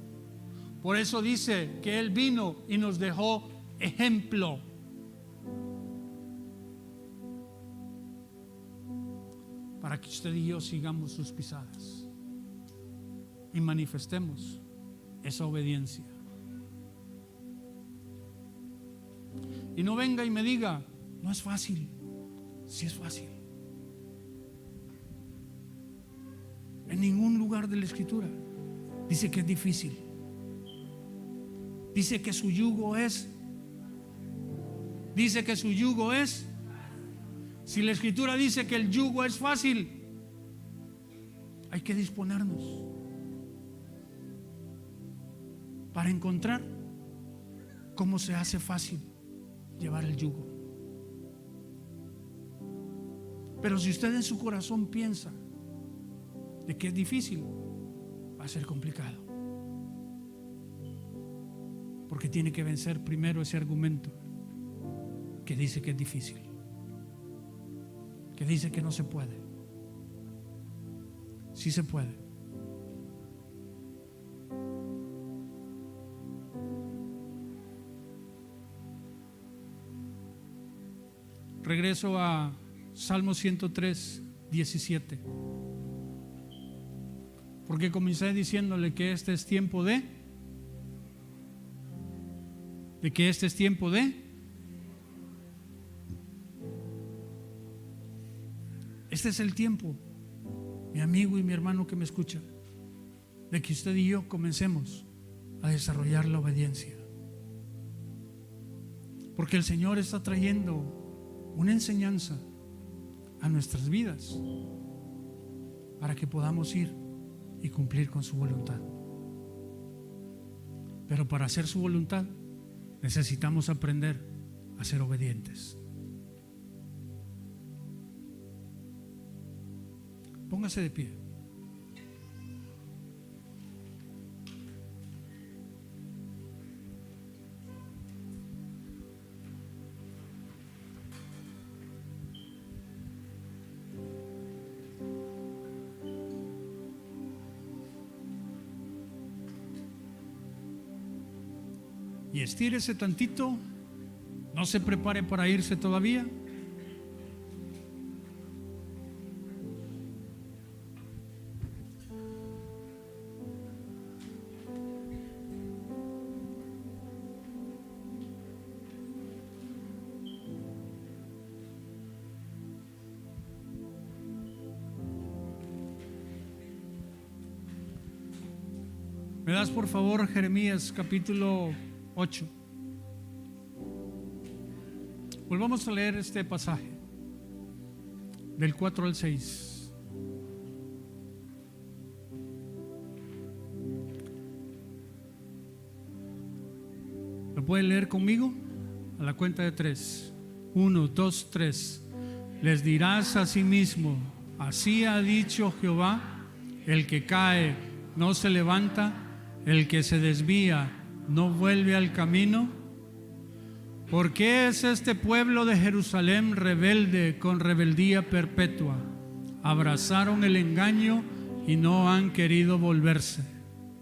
Por eso dice que Él vino y nos dejó ejemplo. Para que usted y yo sigamos sus pisadas y manifestemos esa obediencia. Y no venga y me diga, no es fácil. Sí es fácil. En ningún lugar de la Escritura dice que es difícil. Dice que su yugo es. Dice que su yugo es. Si la Escritura dice que el yugo es fácil, hay que disponernos para encontrar cómo se hace fácil llevar el yugo. Pero si usted en su corazón piensa de que es difícil, va a ser complicado, porque tiene que vencer primero ese argumento que dice que es difícil, que dice que no se puede. Sí se puede. Regreso a Salmo 103, 17. Porque comencé diciéndole que este es tiempo de que este es tiempo de. Este es el tiempo, mi amigo y mi hermano que me escucha, de que usted y yo comencemos a desarrollar la obediencia. Porque el Señor está trayendo una enseñanza a nuestras vidas para que podamos ir y cumplir con su voluntad. Pero para hacer su voluntad necesitamos aprender a ser obedientes. Póngase de pie. Y estírese tantito. No se prepare para irse todavía. ¿Me das por favor Jeremías capítulo 8? Volvamos a leer este pasaje del 4 al 6. ¿Lo pueden leer conmigo? A la cuenta de 3. 1, 2, 3. Les dirás a sí mismo: así ha dicho Jehová, el que cae no se levanta, el que se desvía no vuelve al camino. ¿Por qué es este pueblo de Jerusalén rebelde con rebeldía perpetua? Abrazaron el engaño y no han querido volverse.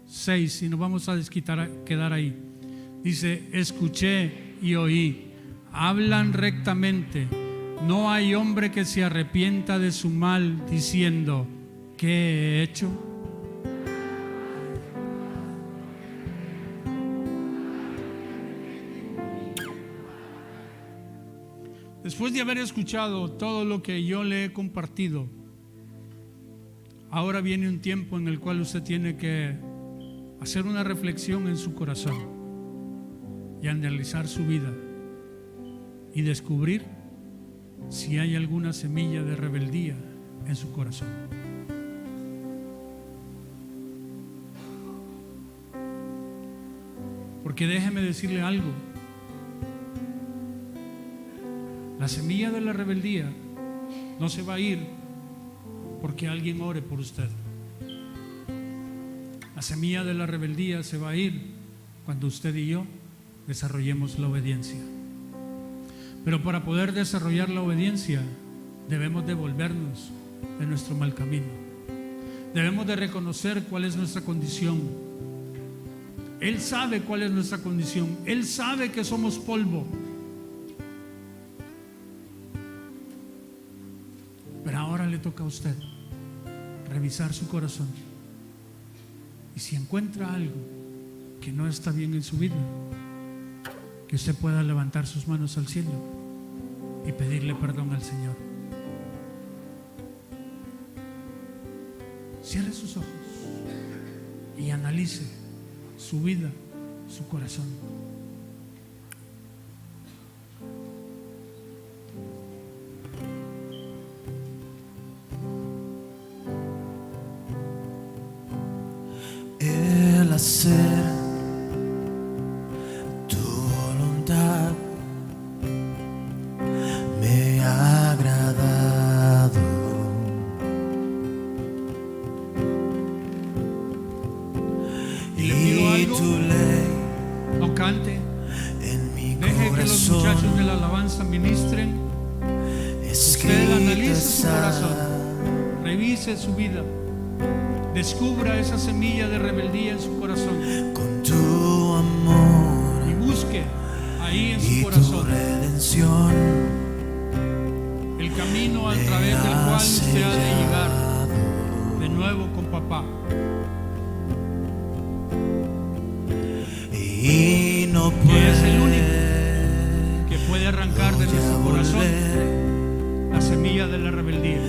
6, y nos vamos a quedar ahí. Dice: escuché y oí, hablan rectamente, no hay hombre que se arrepienta de su mal, diciendo: ¿qué he hecho? Después de haber escuchado todo lo que yo le he compartido, ahora viene un tiempo en el cual usted tiene que hacer una reflexión en su corazón y analizar su vida y descubrir si hay alguna semilla de rebeldía en su corazón. Porque déjeme decirle algo: la semilla de la rebeldía no se va a ir porque alguien ore por usted. La semilla de la rebeldía se va a ir cuando usted y yo desarrollemos la obediencia. Pero para poder desarrollar la obediencia debemos devolvernos de nuestro mal camino. Debemos de reconocer cuál es nuestra condición. Él sabe cuál es nuestra condición. Él sabe que somos polvo. Pero ahora le toca a usted revisar su corazón. Y si encuentra algo que no está bien en su vida, que usted pueda levantar sus manos al cielo y pedirle perdón al Señor. Cierre sus ojos y analice su vida, su corazón. El hacer tu voluntad me ha agradado. Y le pido algo: tu ley no cante, en mi deje que los corazón muchachos de la alabanza ministren. Usted analice su corazón, revise su vida, descubra esa semilla de rebeldía en su corazón con tu amor y busque ahí en y su tu corazón redención. el camino a través del cual usted ha de llegar de nuevo con papá. Y no Que es el único que puede arrancar de nuestro corazón la semilla de la rebeldía.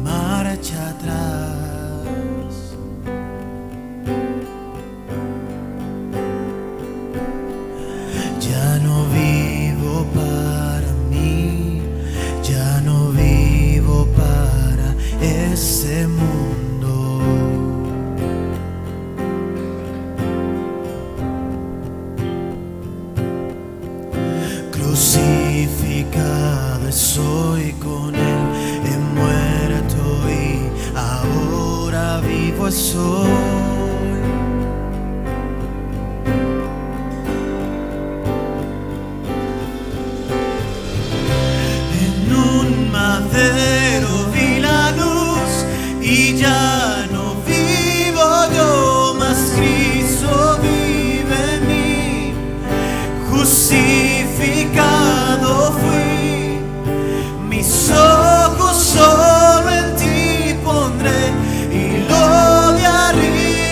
marcha atrás. Ya no vivo para mí, ya no vivo para ese mundo. Crucificado estoy con él, he muerto y ahora vivo estoy. En un madero vi la luz y ya no vivo yo, mas Cristo vive en mí. Justificado fui, mis ojos solo en ti pondré y lo de arriba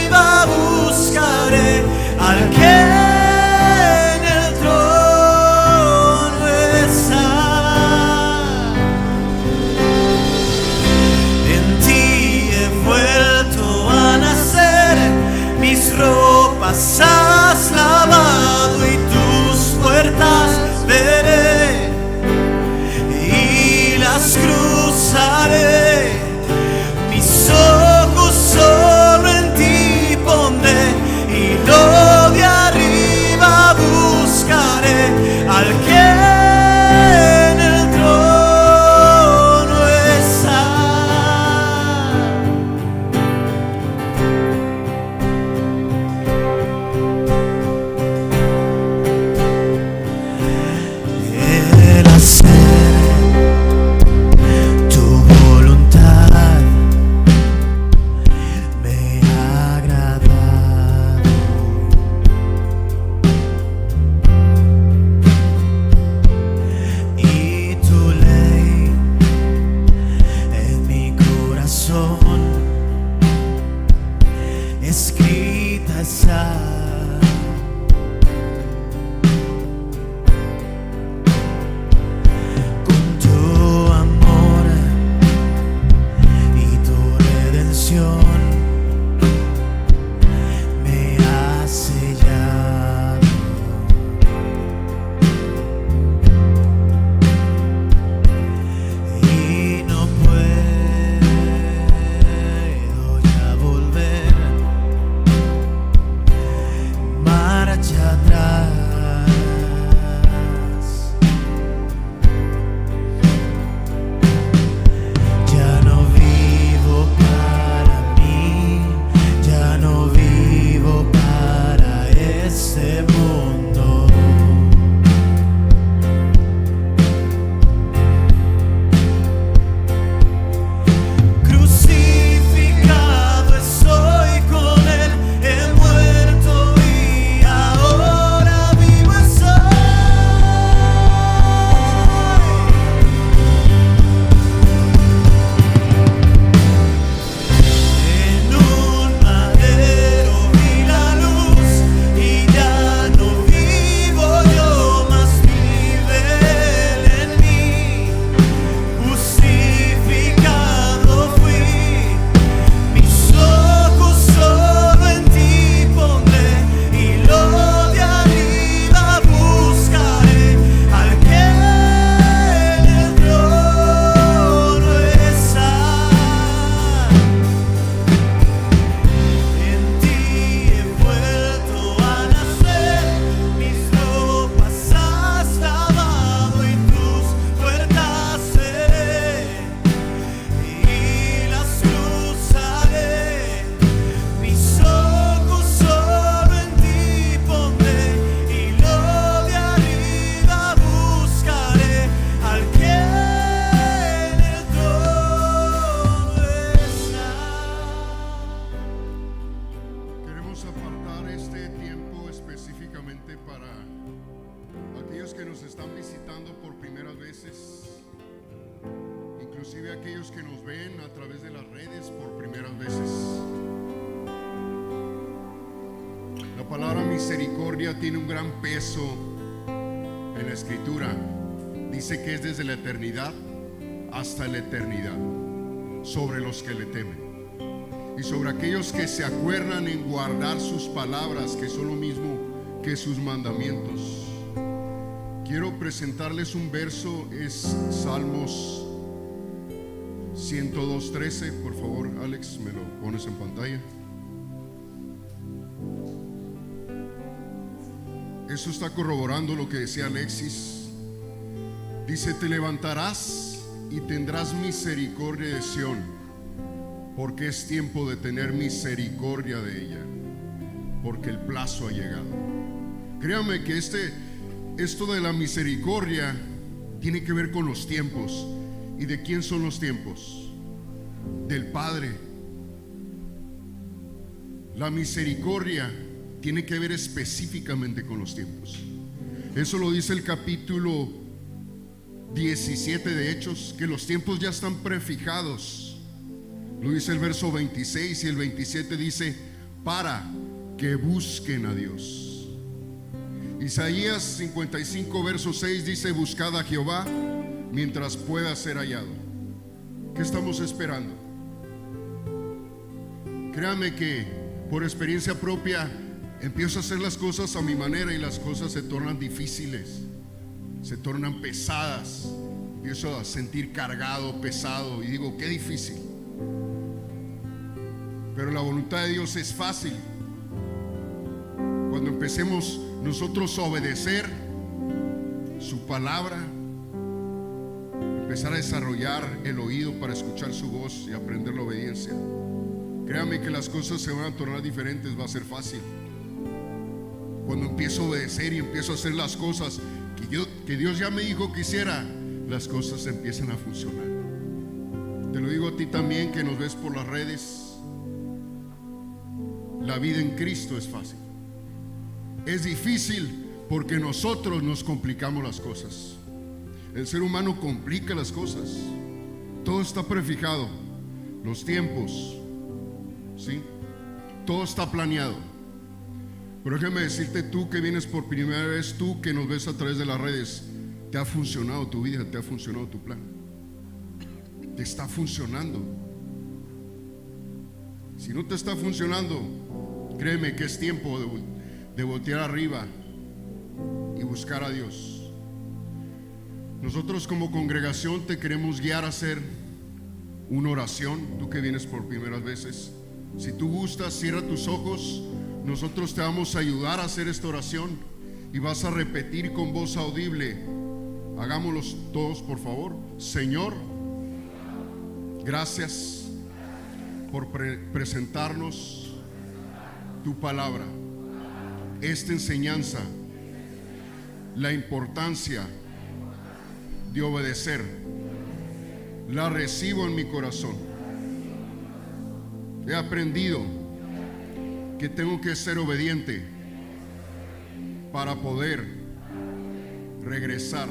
inclusive aquellos que nos ven a través de las redes por primeras veces. La palabra misericordia tiene un gran peso en la Escritura. Dice que es desde la eternidad hasta la eternidad sobre los que le temen y sobre aquellos que se acuerdan en guardar sus palabras, que son lo mismo que sus mandamientos. Quiero presentarles un verso, es Salmos 102:13. Por favor, Alex, me lo pones en pantalla. Eso está corroborando lo que decía Alexis. Dice: te levantarás y tendrás misericordia de Sión, porque es tiempo de tener misericordia de ella, porque el plazo ha llegado. Créame que esto de la misericordia tiene que ver con los tiempos. ¿Y de quién son los tiempos? Del Padre. La misericordia tiene que ver específicamente con los tiempos. Eso lo dice el capítulo 17 de Hechos, que los tiempos ya están prefijados. Lo dice el verso 26, y el 27 dice: para que busquen a Dios. Isaías 55 verso 6 dice: buscad a Jehová mientras pueda ser hallado. ¿Qué estamos esperando? Créame que por experiencia propia empiezo a hacer las cosas a mi manera y las cosas se tornan difíciles, se tornan pesadas. Empiezo a sentir cargado, pesado, y digo: qué difícil. Pero la voluntad de Dios es fácil. Cuando empecemos nosotros a obedecer su palabra, empezar a desarrollar el oído para escuchar su voz y aprender la obediencia, créame que las cosas se van a tornar diferentes, va a ser fácil. Cuando empiezo a obedecer y empiezo a hacer las cosas que Dios ya me dijo que hiciera, las cosas empiezan a funcionar. Te lo digo a ti también, que nos ves por las redes. La vida en Cristo es fácil. Es difícil porque nosotros nos complicamos las cosas. El ser humano complica las cosas. Todo está prefijado, los tiempos, ¿sí? Todo está planeado. Pero déjame decirte, tú que vienes por primera vez, tú que nos ves a través de las redes, te ha funcionado tu vida, te ha funcionado tu plan, te está funcionando. Si no te está funcionando, créeme que es tiempo de voltear arriba y buscar a Dios. Nosotros como congregación te queremos guiar a hacer una oración. Tú que vienes por primeras veces, si tú gustas, cierra tus ojos. Nosotros te vamos a ayudar a hacer esta oración y vas a repetir con voz audible. Hagámoslos todos, por favor. Señor, gracias por presentarnos tu palabra, esta enseñanza, la importancia de obedecer, la recibo en mi corazón. He aprendido que tengo que ser obediente para poder regresar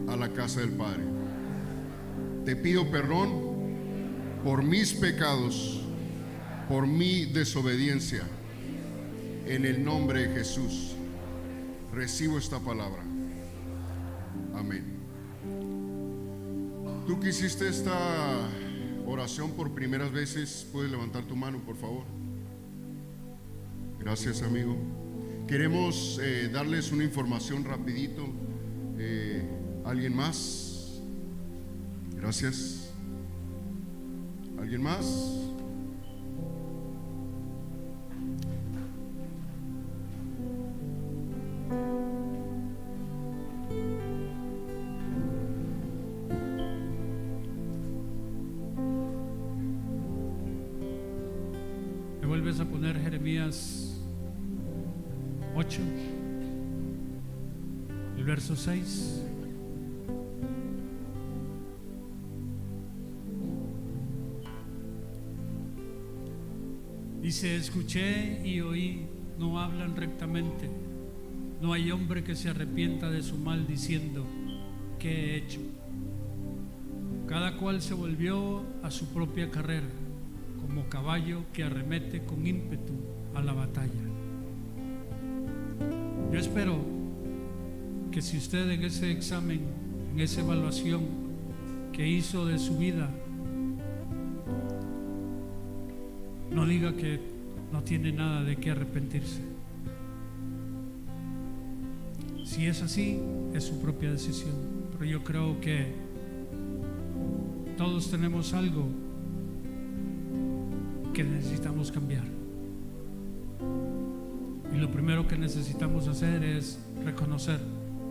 a la casa del Padre. Te pido perdón por mis pecados, por mi desobediencia. En el nombre de Jesús recibo esta palabra. Amén. Tú que hiciste esta oración por primeras veces, puedes levantar tu mano, por favor. Gracias, amigo. Queremos darles una información rapidito. ¿Alguien más? Gracias. ¿Alguien más? ¿Me vuelves a poner Jeremías 8, el verso 6? Dice: escuché y oí, no hablan rectamente, no hay hombre que se arrepienta de su mal, diciendo: ¿qué he hecho? Cada cual se volvió a su propia carrera, como caballo que arremete con ímpetu a la batalla. Yo espero que si usted en ese examen, en esa evaluación que hizo de su vida, no diga que no tiene nada de qué arrepentirse. Si es así, es su propia decisión, pero yo creo que todos tenemos algo que necesitamos cambiar. Y lo primero que necesitamos hacer es reconocer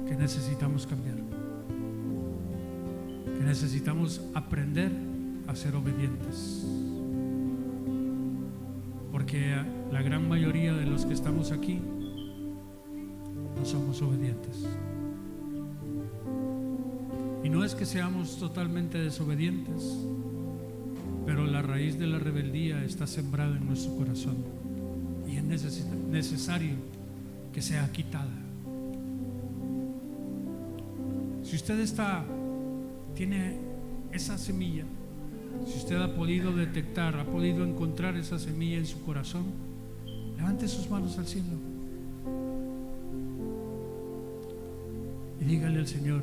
que necesitamos cambiar, que necesitamos aprender a ser obedientes. Porque la gran mayoría de los que estamos aquí no somos obedientes. Y no es que seamos totalmente desobedientes, pero la raíz de la rebeldía está sembrada en nuestro corazón y es necesario que sea quitada. Si usted tiene esa semilla, si usted ha podido detectar, ha podido encontrar esa semilla en su corazón, levante sus manos al cielo y dígale al Señor: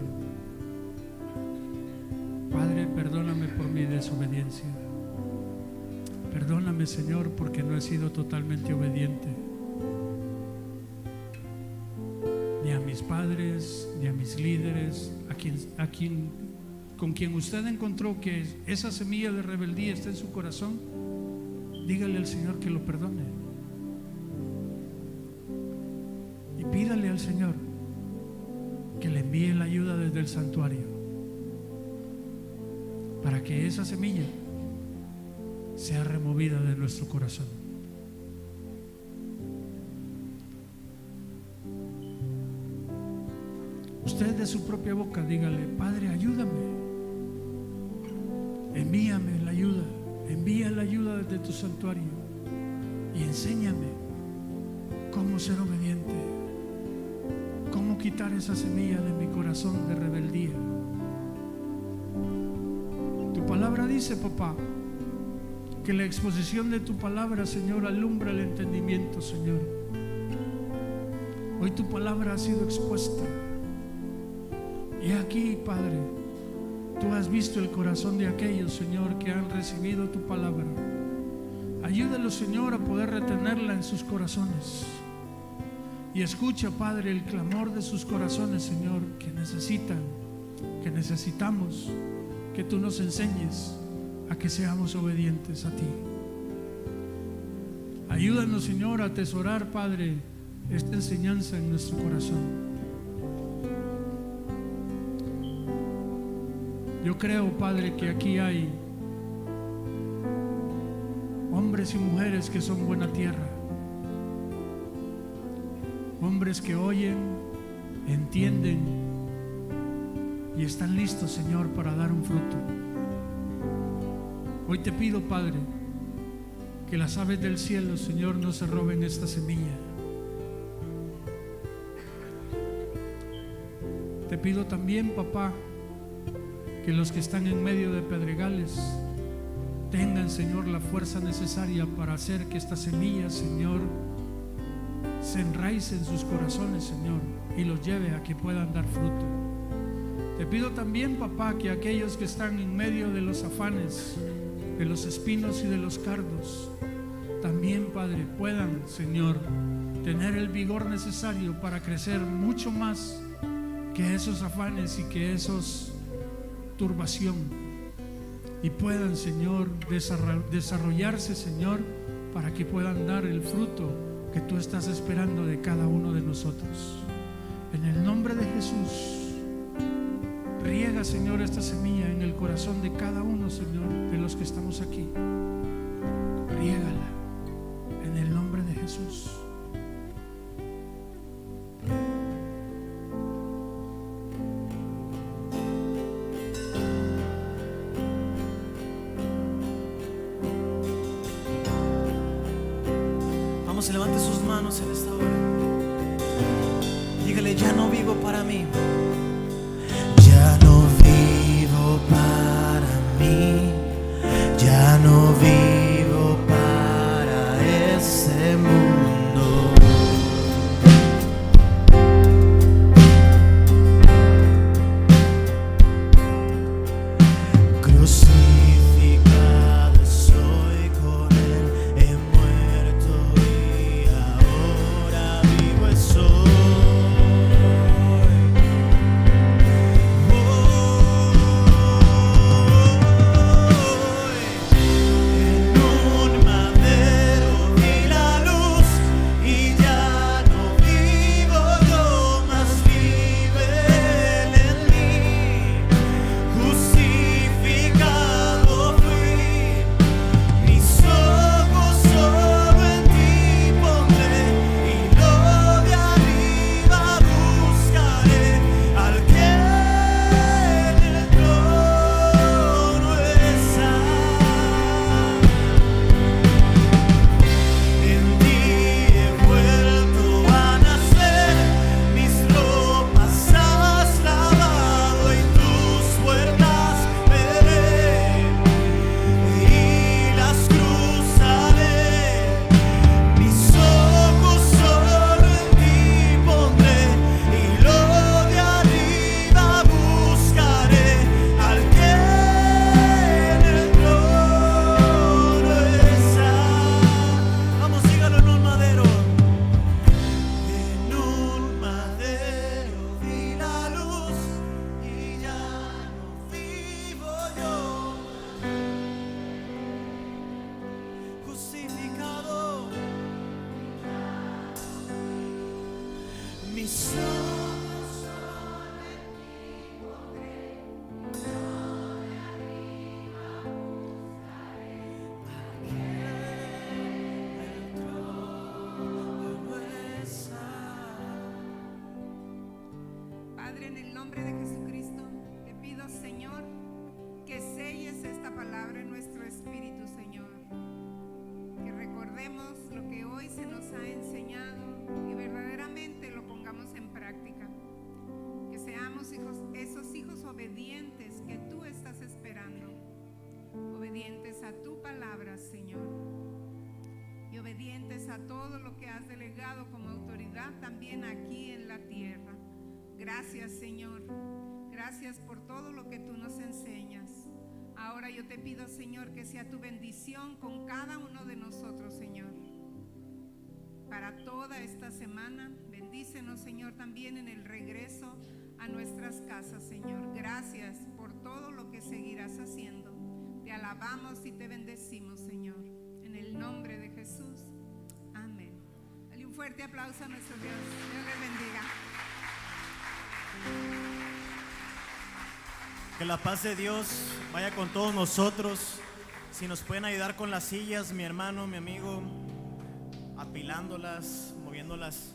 Padre, perdóname por mi desobediencia. Perdóname, Señor, porque no he sido totalmente obediente ni a mis padres, ni a mis líderes, con quien usted encontró que esa semilla de rebeldía está en su corazón. Dígale al Señor que lo perdone y pídale al Señor que le envíe la ayuda desde el santuario para que esa semilla sea removida de nuestro corazón. Usted de su propia boca dígale: Padre, ayúdame, envíame la ayuda, envía la ayuda desde tu santuario y enséñame cómo ser obediente, cómo quitar esa semilla de mi corazón de rebeldía. Tu palabra dice, papá, que la exposición de tu palabra, Señor, alumbra el entendimiento, Señor. Hoy tu palabra ha sido expuesta y aquí, Padre, tú has visto el corazón de aquellos, Señor, que han recibido tu palabra. Ayúdalos, Señor, a poder retenerla en sus corazones. Y escucha, Padre, el clamor de sus corazones, Señor, que necesitamos que tú nos enseñes a que seamos obedientes a ti. Ayúdanos, Señor, a atesorar, Padre, esta enseñanza en nuestro corazón. Yo creo, Padre, que aquí hay hombres y mujeres que son buena tierra, hombres que oyen, entienden y están listos, Señor, para dar un fruto. Hoy te pido, Padre, que las aves del cielo, Señor, no se roben esta semilla. Te pido también, papá, que los que están en medio de pedregales tengan, Señor, la fuerza necesaria para hacer que esta semilla, Señor, se enraice en sus corazones, Señor, y los lleve a que puedan dar fruto. Te pido también, papá, que aquellos que están en medio de los afanes, de los espinos y de los cardos, también, Padre, puedan, Señor, tener el vigor necesario para crecer mucho más que esos afanes y que esos turbación, y puedan, Señor, desarrollarse, Señor, para que puedan dar el fruto que tú estás esperando de cada uno de nosotros. En el nombre de Jesús, riega, Señor, esta semilla en el corazón de cada uno, Señor, de los que estamos aquí. Riégala en el nombre de Jesús. Vamos, levante sus manos en esta hora. Dígale: ya no vivo para mí. Ya no vivo para Mis ojos solo en ti pondré, gloria arriba buscaré, aquel el trono está. Padre, en el nombre de Jesucristo, te pido, Señor, que selles esta palabra en nuestro espíritu, Señor. Que recordemos lo que hoy se nos ha enseñado y verdaderamente lo pongamos en práctica. Que seamos esos hijos obedientes que tú estás esperando. Obedientes a tu palabra, Señor. Y obedientes a todo lo que has delegado como autoridad también aquí en la tierra. Gracias, Señor. Gracias por todo lo que tú nos enseñas. Ahora yo te pido, Señor, que sea tu bendición con cada uno de nosotros, Señor. Para toda esta semana, bendícenos, Señor, también en el regreso a nuestras casas, Señor. Gracias por todo lo que seguirás haciendo. Te alabamos y te bendecimos, Señor. En el nombre de Jesús. Amén. Dale un fuerte aplauso a nuestro Dios. Dios les bendiga. Que la paz de Dios vaya con todos nosotros. Si nos pueden ayudar con las sillas, mi hermano, mi amigo, apilándolas, moviéndolas.